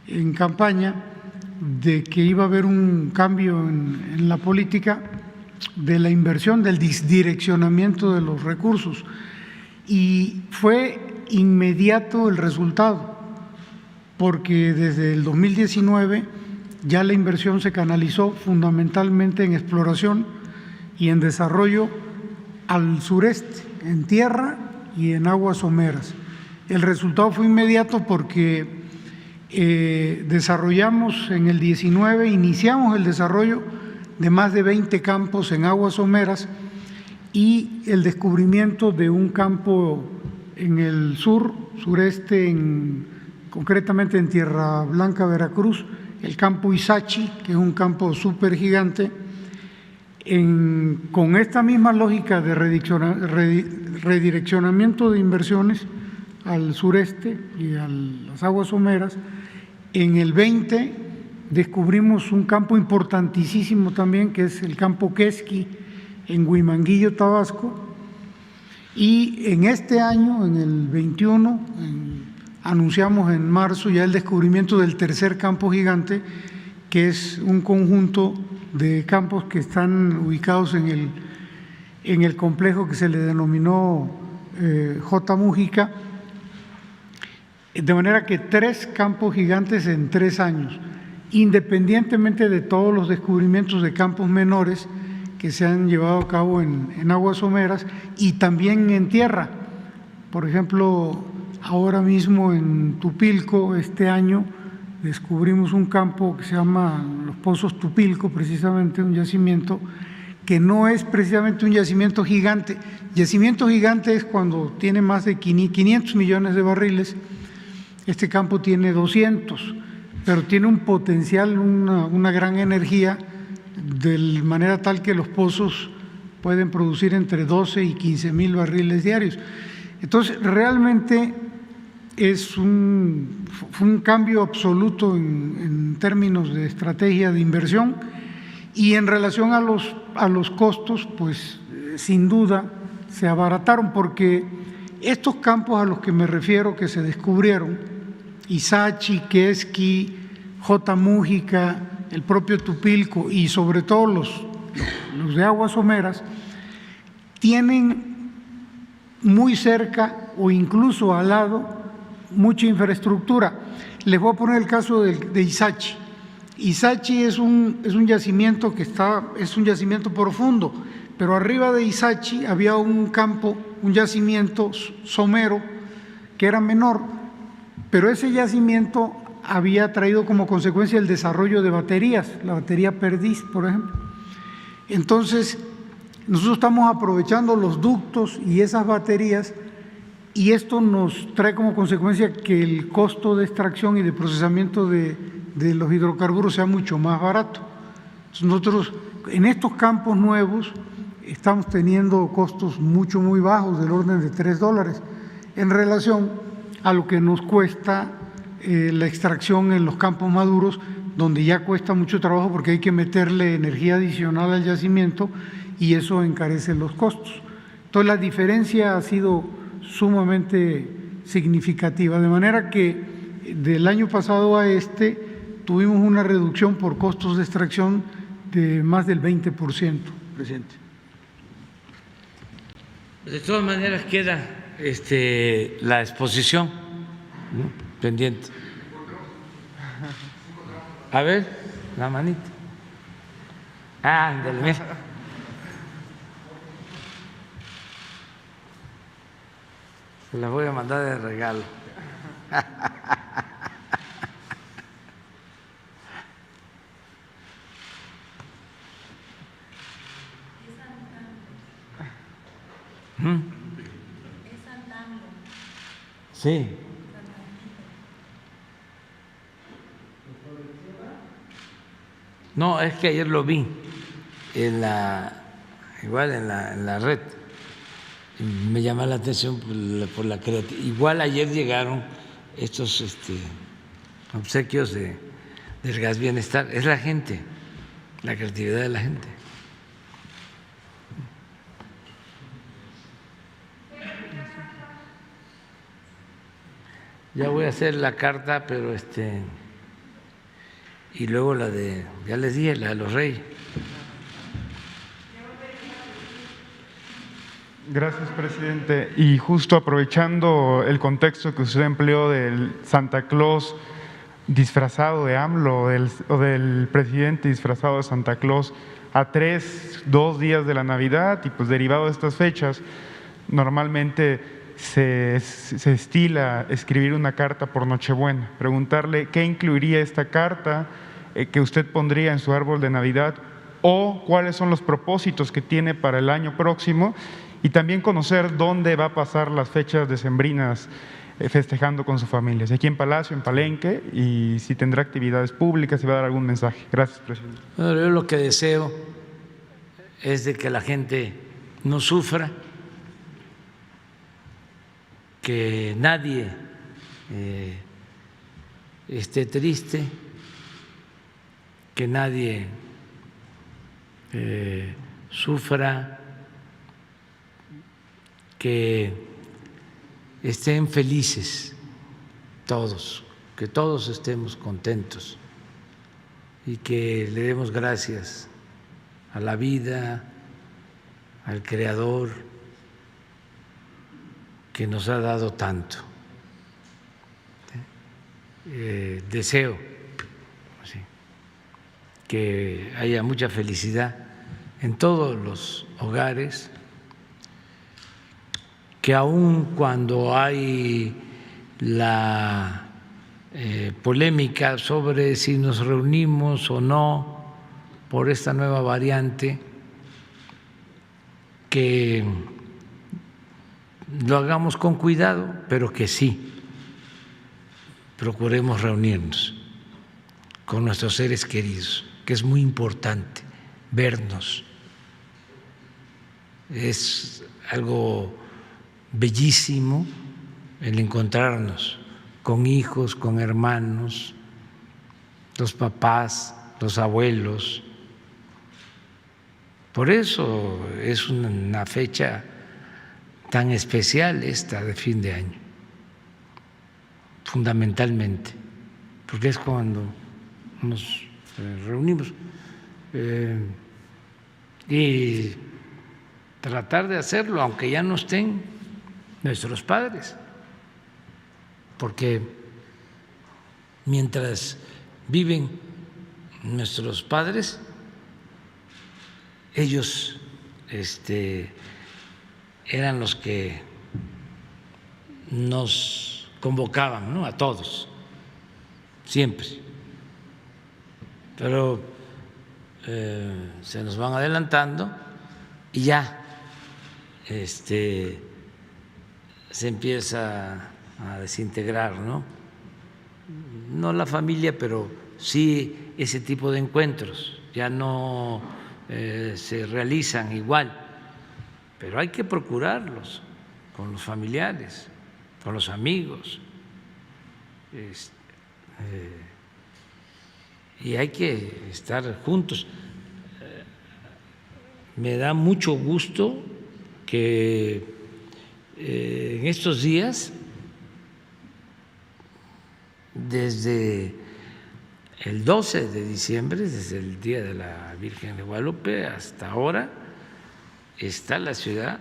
en campaña, de que iba a haber un cambio en la política de la inversión, del direccionamiento de los recursos, y fue inmediato el resultado, porque desde el 2019 ya la inversión se canalizó fundamentalmente en exploración y en desarrollo al sureste, en tierra y en aguas someras. El resultado fue inmediato porque desarrollamos en el 19, iniciamos el desarrollo de más de 20 campos en aguas someras y el descubrimiento de un campo en el sureste, concretamente en Tierra Blanca, Veracruz, el campo Izachi, que es un campo súper gigante. Con esta misma lógica de redireccionamiento de inversiones al sureste y a las aguas someras, en el 20 descubrimos un campo importantísimo también, que es el campo Quesqui, en Huimanguillo, Tabasco, y en este año, en el 21, anunciamos en marzo ya el descubrimiento del tercer campo gigante, que es un conjunto de campos que están ubicados en el complejo que se le denominó J. Mujica, de manera que 3 campos gigantes en 3 años, independientemente de todos los descubrimientos de campos menores que se han llevado a cabo en aguas someras y también en tierra. Por ejemplo, ahora mismo en Tupilco, este año, descubrimos un campo que se llama Los Pozos Tupilco, precisamente un yacimiento que no es precisamente un yacimiento gigante. Yacimiento gigante es cuando tiene más de 500 millones de barriles. Este campo tiene 200, pero tiene un potencial, una gran energía, de manera tal que los pozos pueden producir entre 12 y 15 mil barriles diarios. Entonces, realmente fue un cambio absoluto en términos de estrategia de inversión, y en relación a los costos, pues sin duda se abarataron, porque estos campos a los que me refiero que se descubrieron, Ixachi, Quesqui, J. Mújica, el propio Tupilco y sobre todo los de aguas someras, tienen muy cerca o incluso al lado mucha infraestructura. Les voy a poner el caso de Ixachi. Ixachi es un yacimiento es un yacimiento profundo, pero arriba de Ixachi había un campo, un yacimiento somero que era menor, pero ese yacimiento había traído como consecuencia el desarrollo de baterías, la batería Perdiz, por ejemplo. Entonces, nosotros estamos aprovechando los ductos y esas baterías, y esto nos trae como consecuencia que el costo de extracción y de procesamiento de los hidrocarburos sea mucho más barato. Entonces, nosotros en estos campos nuevos estamos teniendo costos muy bajos, del orden de $3, en relación a lo que nos cuesta la extracción en los campos maduros, donde ya cuesta mucho trabajo porque hay que meterle energía adicional al yacimiento y eso encarece los costos. Entonces, la diferencia ha sido sumamente significativa, de manera que del año pasado a tuvimos una reducción por costos de extracción de más del 20%, presidente. De todas maneras queda la exposición, ¿no?, pendiente. A ver, la manita. Ándale, mira. Se la voy a mandar de regalo. Sí. No, es que ayer lo vi en igual en la red. Me llama la atención por la creatividad. Igual ayer llegaron estos obsequios del Gas Bienestar. Es la gente, la creatividad de la gente. Ya voy a hacer la carta, pero y luego la de, ya les dije, la de los Reyes. Gracias, presidente. Y justo aprovechando el contexto que usted empleó del Santa Claus disfrazado de AMLO o del presidente disfrazado de Santa Claus a 2 días de la Navidad, y pues derivado de estas fechas, normalmente se estila escribir una carta por Nochebuena. Preguntarle qué incluiría esta carta que usted pondría en su árbol de Navidad, o cuáles son los propósitos que tiene para el año próximo, y también conocer dónde va a pasar las fechas decembrinas festejando con su familia, si aquí en Palacio, en Palenque, y si tendrá actividades públicas, si va a dar algún mensaje. Gracias, presidente. Bueno, yo lo que deseo es de que la gente no sufra, que nadie esté triste, que nadie sufra, que estén felices todos, que todos estemos contentos y que le demos gracias a la vida, al Creador, que nos ha dado tanto. Deseo que haya mucha felicidad en todos los hogares, que aun cuando hay la polémica sobre si nos reunimos o no por esta nueva variante, que lo hagamos con cuidado, pero que sí procuremos reunirnos con nuestros seres queridos, que es muy importante vernos. Es algo bellísimo el encontrarnos con hijos, con hermanos, los papás, los abuelos. Por eso es una fecha tan especial esta de fin de año, fundamentalmente, porque es cuando nos reunimos y tratar de hacerlo, aunque ya no estén nuestros padres, porque mientras viven nuestros padres, ellos eran los que nos convocaban, ¿no?, a todos, siempre. Pero se nos van adelantando y ya se empieza a desintegrar, ¿no? No la familia, pero sí ese tipo de encuentros ya no se realizan igual, pero hay que procurarlos con los familiares, con los amigos, y hay que estar juntos. Me da mucho gusto que en estos días, desde el 12 de diciembre, desde el Día de la Virgen de Guadalupe hasta ahora, está la ciudad,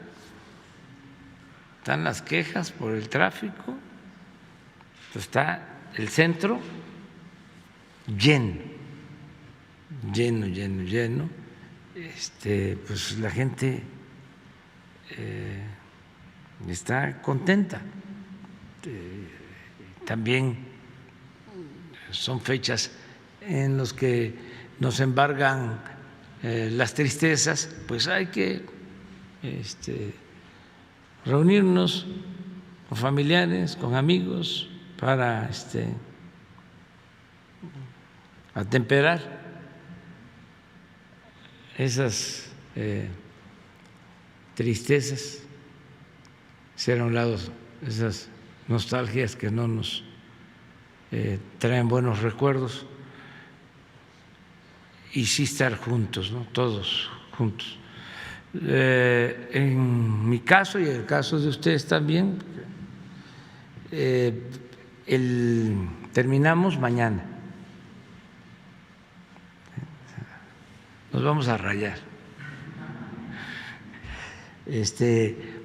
están las quejas por el tráfico, está el centro lleno, pues la gente está contenta. También son fechas en las que nos embargan las tristezas, pues hay que reunirnos con familiares, con amigos, para atemperar esas tristezas, hacer a un lado esas nostalgias que no nos traen buenos recuerdos, y sí estar juntos, ¿no?, todos juntos. En mi caso y en el caso de ustedes también, terminamos mañana. Nos vamos a rayar.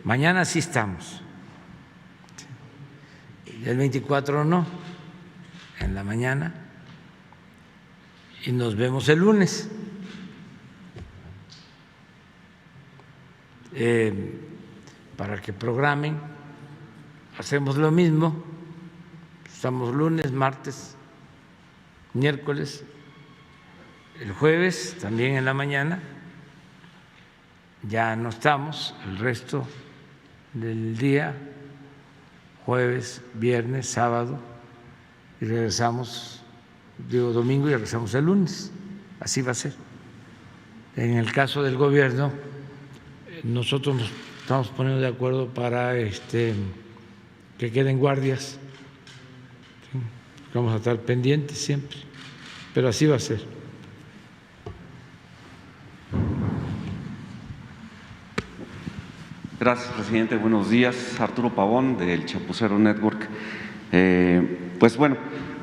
Mañana sí estamos. El 24 no, en la mañana. Y nos vemos el lunes. Para que programen, hacemos lo mismo. Estamos lunes, martes, miércoles, el jueves también en la mañana. Ya no estamos el resto del día, jueves, viernes, sábado, y regresamos, domingo, y regresamos el lunes. Así va a ser. En el caso del gobierno, nosotros nos estamos poniendo de acuerdo para que queden guardias. ¿Sí? Vamos a estar pendientes siempre, pero así va a ser. Gracias, presidente. Buenos días. Arturo Pavón, del Chapucero Network. Pues bueno,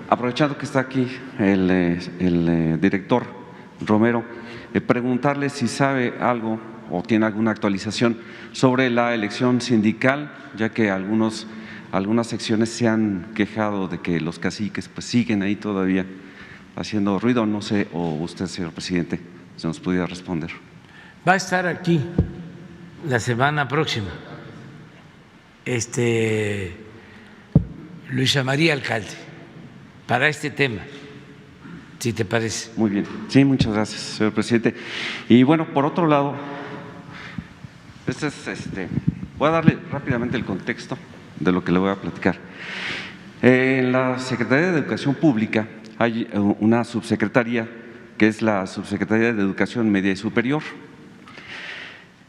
aprovechando que está aquí el director Romero, preguntarle si sabe algo o tiene alguna actualización sobre la elección sindical, ya que algunas secciones se han quejado de que los caciques pues siguen ahí todavía haciendo ruido. No sé, o usted, señor presidente, si nos pudiera responder. Va a estar aquí la semana próxima Luisa María Alcalde para este tema, si te parece. Muy bien. Sí, muchas gracias, señor presidente. Y bueno, por otro lado, voy a darle rápidamente el contexto de lo que le voy a platicar. En la Secretaría de Educación Pública hay una subsecretaría que es la Subsecretaría de Educación Media y Superior.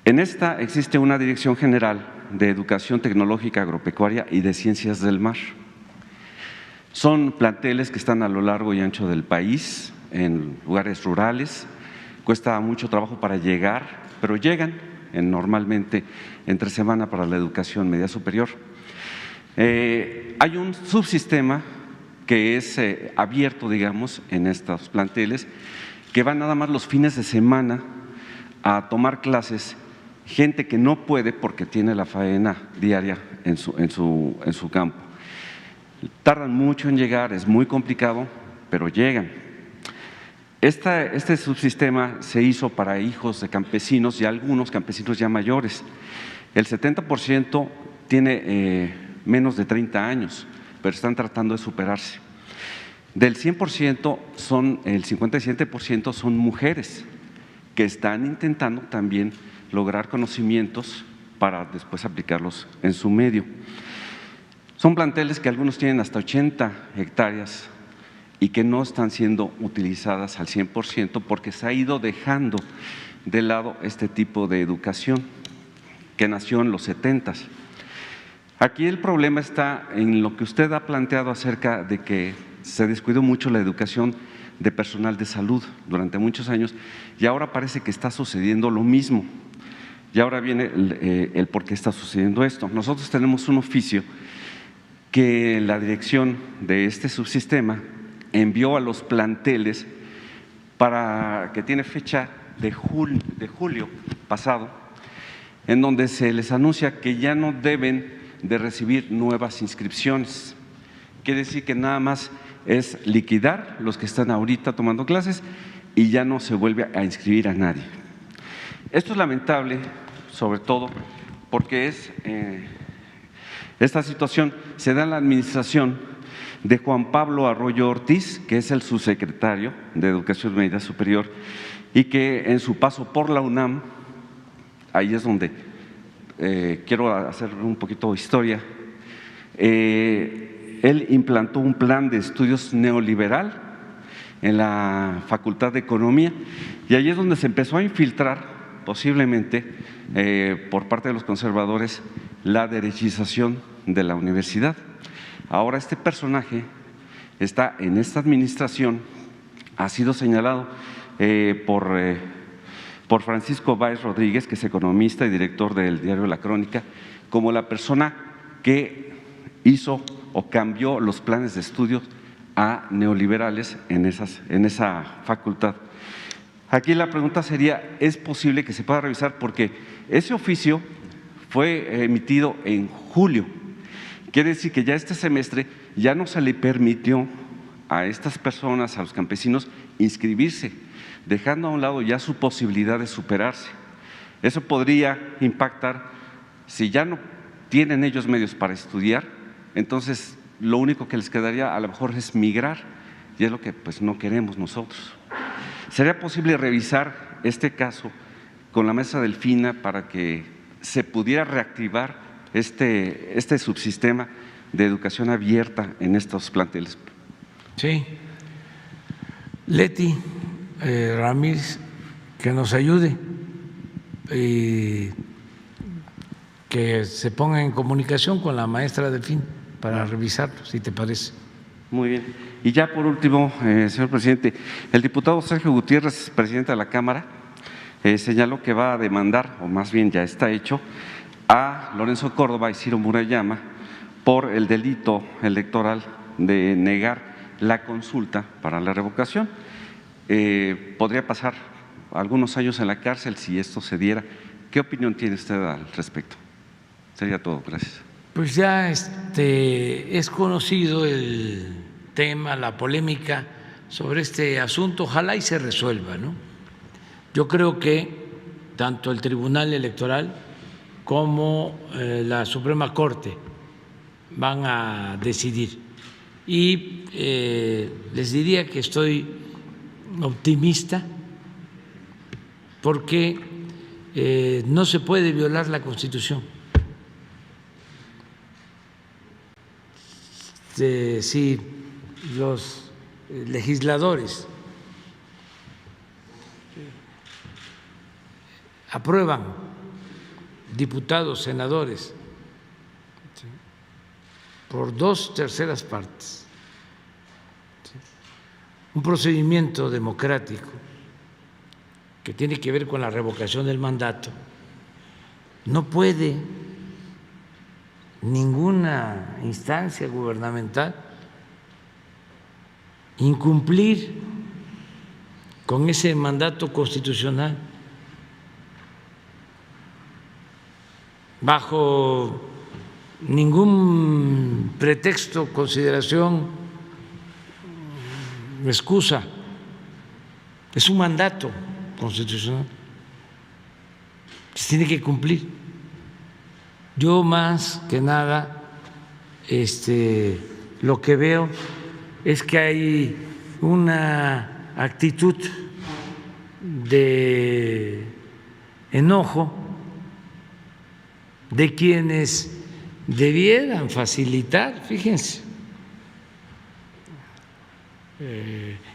En esta existe una Dirección General de Educación Tecnológica, Agropecuaria y de Ciencias del Mar. Son planteles que están a lo largo y ancho del país, en lugares rurales. Cuesta mucho trabajo para llegar, pero llegan normalmente entre semana para la educación media superior. Hay un subsistema que es abierto, digamos, en estos planteles, que va nada más los fines de semana a tomar clases gente que no puede porque tiene la faena diaria en su campo. Tardan mucho en llegar, es muy complicado, pero llegan. Este subsistema se hizo para hijos de campesinos y algunos campesinos ya mayores. El 70% tiene menos de 30 años, pero están tratando de superarse. Del 100%, el 57% son mujeres que están intentando también lograr conocimientos para después aplicarlos en su medio. Son planteles que algunos tienen hasta 80 hectáreas y que no están siendo utilizadas al 100% porque se ha ido dejando de lado este tipo de educación que nació en los 70s. Aquí el problema está en lo que usted ha planteado acerca de que se descuidó mucho la educación de personal de salud durante muchos años y ahora parece que está sucediendo lo mismo. Y ahora viene el por qué está sucediendo esto. Nosotros tenemos un oficio que la dirección de este subsistema envió a los planteles que tiene fecha de julio pasado, en donde se les anuncia que ya no deben de recibir nuevas inscripciones. Quiere decir que nada más es liquidar los que están ahorita tomando clases y ya no se vuelve a inscribir a nadie. Esto es lamentable, sobre todo porque esta situación se da en la administración de Juan Pablo Arroyo Ortiz, que es el subsecretario de Educación Media Superior y que en su paso por la UNAM, ahí es donde quiero hacer un poquito de historia, él implantó un plan de estudios neoliberal en la Facultad de Economía y ahí es donde se empezó a infiltrar posiblemente por parte de los conservadores la derechización de la universidad. Ahora este personaje está en esta administración, ha sido señalado por Francisco Báez Rodríguez, que es economista y director del diario La Crónica, como la persona que hizo o cambió los planes de estudios a neoliberales en esa facultad. Aquí la pregunta sería, ¿es posible que se pueda revisar? Porque ese oficio fue emitido en julio. Quiere decir que ya este semestre ya no se le permitió a estas personas, a los campesinos, inscribirse, dejando a un lado ya su posibilidad de superarse. Eso podría impactar, si ya no tienen ellos medios para estudiar, entonces lo único que les quedaría a lo mejor es migrar, y es lo que pues no queremos nosotros. ¿Sería posible revisar este caso con la mesa delfina para que se pudiera reactivar este subsistema de educación abierta en estos planteles? Sí. Leti Ramírez, que nos ayude y que se ponga en comunicación con la maestra Delfín para revisarlo, si te parece. Muy bien. Y ya por último, señor presidente, el diputado Sergio Gutiérrez, presidente de la Cámara, señaló que va a demandar, o más bien ya está hecho, a Lorenzo Córdoba y Ciro Murayama por el delito electoral de negar la consulta para la revocación. Podría pasar algunos años en la cárcel si esto se diera. ¿Qué opinión tiene usted al respecto? Sería todo, gracias. Pues ya es conocido el tema, la polémica sobre este asunto, ojalá y se resuelva, ¿no? Yo creo que tanto el Tribunal Electoral como la Suprema Corte van a decidir y les diría que estoy optimista porque no se puede violar la Constitución. Si los legisladores aprueban, diputados, senadores, por 2/3 partes, un procedimiento democrático que tiene que ver con la revocación del mandato, no puede ninguna instancia gubernamental incumplir con ese mandato constitucional bajo ningún pretexto, consideración, excusa. Es un mandato constitucional que se tiene que cumplir. Yo más que nada lo que veo es que hay una actitud de enojo de quienes debieran facilitar, fíjense,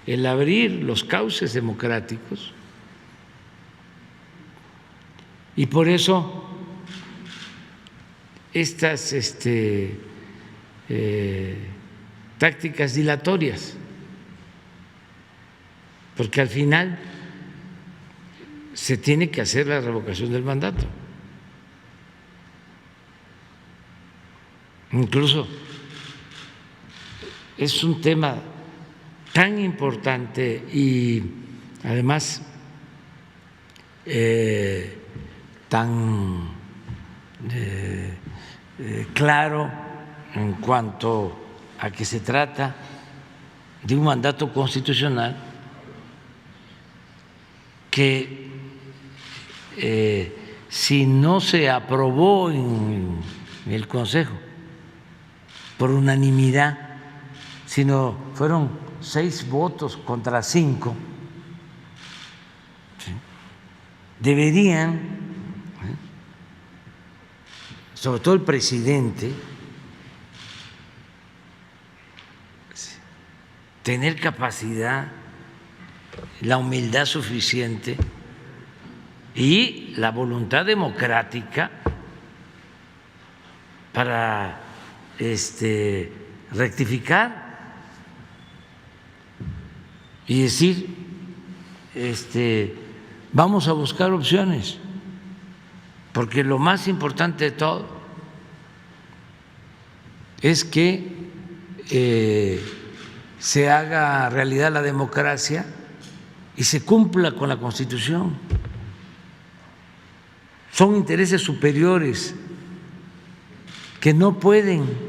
el abrir los cauces democráticos, y por eso estas tácticas dilatorias, porque al final se tiene que hacer la revocación del mandato. Incluso es un tema tan importante y además tan claro en cuanto a que se trata de un mandato constitucional que si no se aprobó en el Consejo por unanimidad, sino fueron 6 votos contra 5, ¿sí?, deberían, sobre todo el presidente, tener capacidad, la humildad suficiente y la voluntad democrática para rectificar y decir vamos a buscar opciones, porque lo más importante de todo es que se haga realidad la democracia y se cumpla con la Constitución. Son intereses superiores que no pueden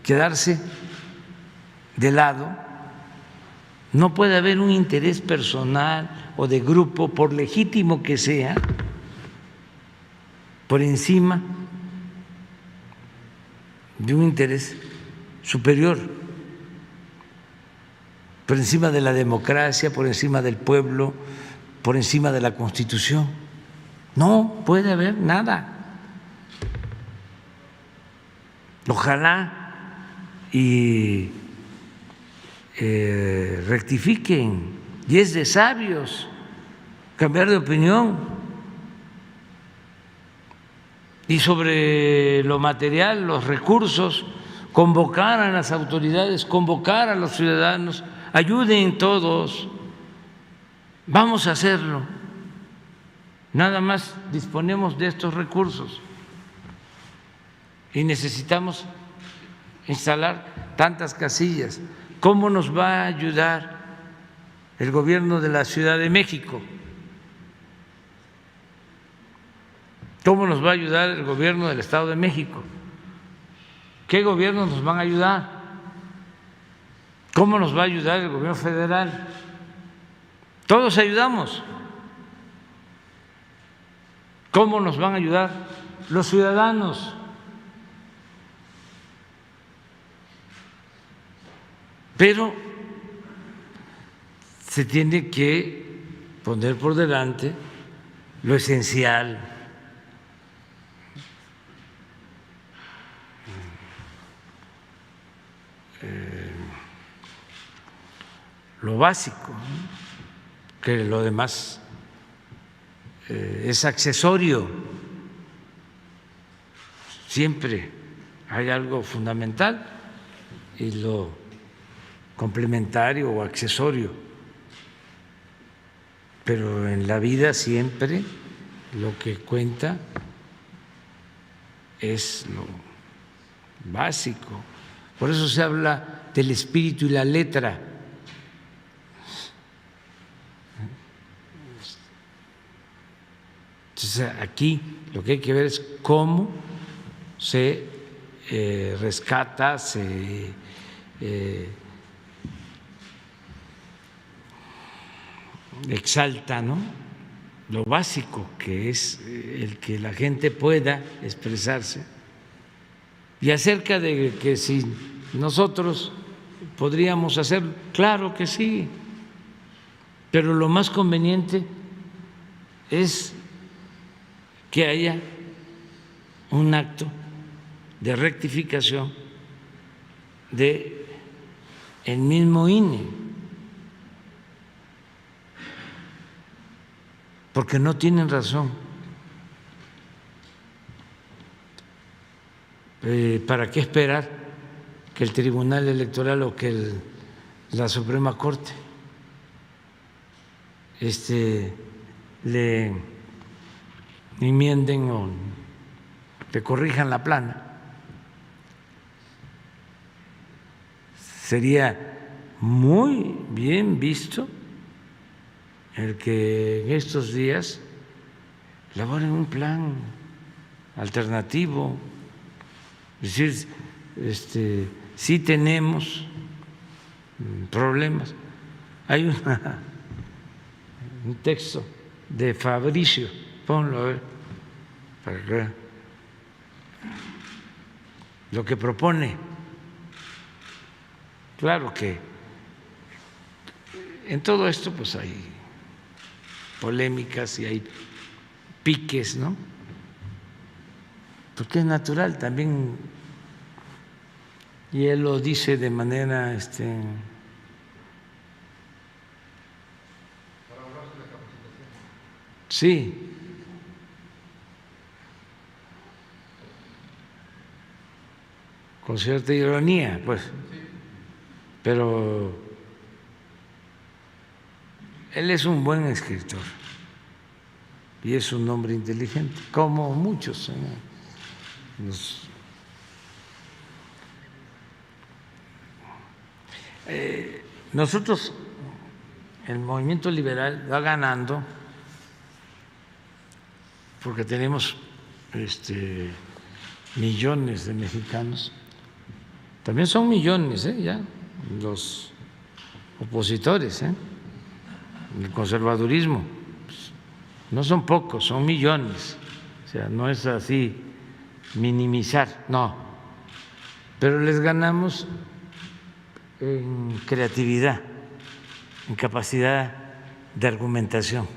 quedarse de lado. No puede haber un interés personal o de grupo, por legítimo que sea, por encima de un interés superior, por encima de la democracia, por encima del pueblo, por encima de la Constitución. No puede haber nada. Ojalá y rectifiquen, y es de sabios cambiar de opinión. Y sobre lo material, los recursos, convocar a las autoridades, convocar a los ciudadanos, ayuden todos, vamos a hacerlo. Nada más disponemos de estos recursos y necesitamos instalar tantas casillas. ¿Cómo nos va a ayudar el gobierno de la Ciudad de México? ¿Cómo nos va a ayudar el gobierno del Estado de México? ¿Qué gobiernos nos van a ayudar? ¿Cómo nos va a ayudar el gobierno federal? Todos ayudamos. ¿Cómo nos van a ayudar los ciudadanos? Pero se tiene que poner por delante lo esencial, lo básico, que lo demás es accesorio. Siempre hay algo fundamental y lo complementario o accesorio. pero en la vida siempre lo que cuenta es lo básico. Por eso se habla del espíritu y la letra. Entonces, aquí lo que hay que ver es cómo se rescata, se exalta, ¿no?, lo básico, que es el que la gente pueda expresarse. Y acerca de que si nosotros podríamos hacerlo, claro que sí, pero lo más conveniente es que haya un acto de rectificación de el mismo INE, porque no tienen razón. ¿Para qué esperar que el Tribunal Electoral o que la Suprema Corte le enmienden o le corrijan la plana? Sería muy bien visto el que en estos días elaboren un plan alternativo, es decir, sí tenemos problemas. Hay un texto de Fabricio, ponlo a ver, para que vean lo que propone. Claro que en todo esto pues hay polémicas y hay piques, ¿no? Porque es natural también, y él lo dice de manera sí, con cierta ironía, pues, pero él es un buen escritor y es un hombre inteligente, como muchos. Nosotros, el movimiento liberal va ganando porque tenemos millones de mexicanos. También son millones, ya los opositores, el conservadurismo. No son pocos, son millones. O sea, no es así minimizar, no. Pero les ganamos en creatividad, en capacidad de argumentación,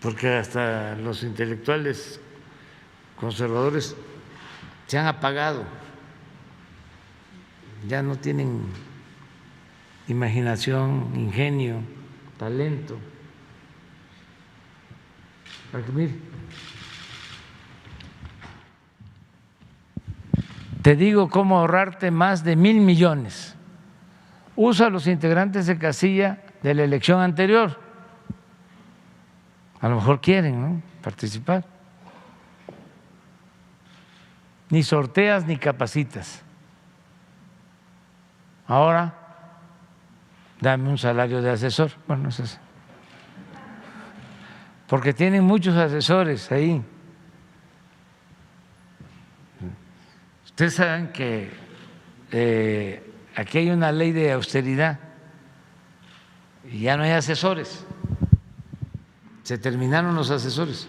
porque hasta los intelectuales conservadores se han apagado, ya no tienen imaginación, ingenio, talento. Mire, te digo cómo ahorrarte más de 1,000 millones. Usa a los integrantes de casilla de la elección anterior. A lo mejor quieren, ¿no?, participar. Ni sorteas ni capacitas. Ahora, dame un salario de asesor. Bueno, no es eso. Porque tienen muchos asesores ahí. Ustedes saben que aquí hay una ley de austeridad y ya no hay asesores. Se terminaron los asesores.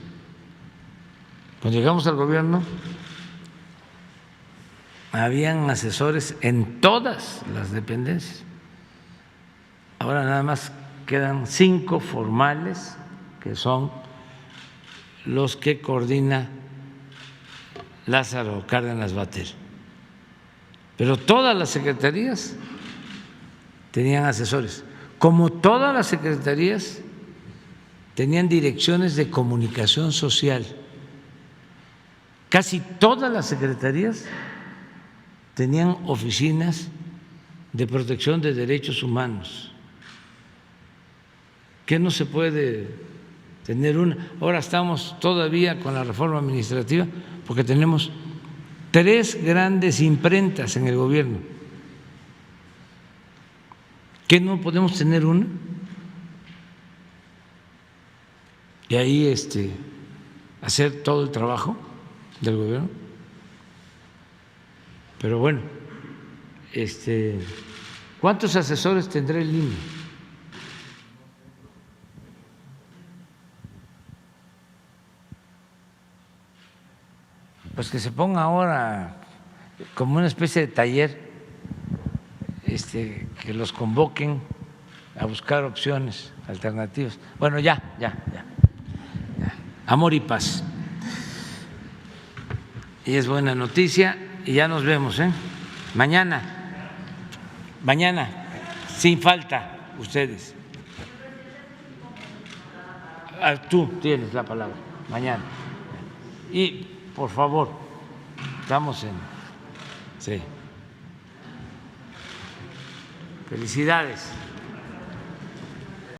Cuando llegamos al gobierno, habían asesores en todas las dependencias. Ahora nada más quedan 5 formales, que son los que coordina Lázaro Cárdenas Batel. Pero todas las secretarías tenían asesores, como todas las secretarías tenían direcciones de comunicación social. Casi todas las secretarías tenían oficinas de protección de derechos humanos. ¿Qué no se puede tener una? Ahora estamos todavía con la reforma administrativa porque tenemos 3 grandes imprentas en el gobierno. ¿Qué no podemos tener una? Y ahí hacer todo el trabajo del gobierno. Pero bueno, ¿cuántos asesores tendrá el INE? Pues que se ponga ahora como una especie de taller, que los convoquen a buscar opciones alternativas. Bueno, ya. Amor y paz. Y es buena noticia y ya nos vemos, Mañana, sin falta, ustedes. Tú tienes la palabra, mañana. Y, por favor, estamos en... Sí. Felicidades.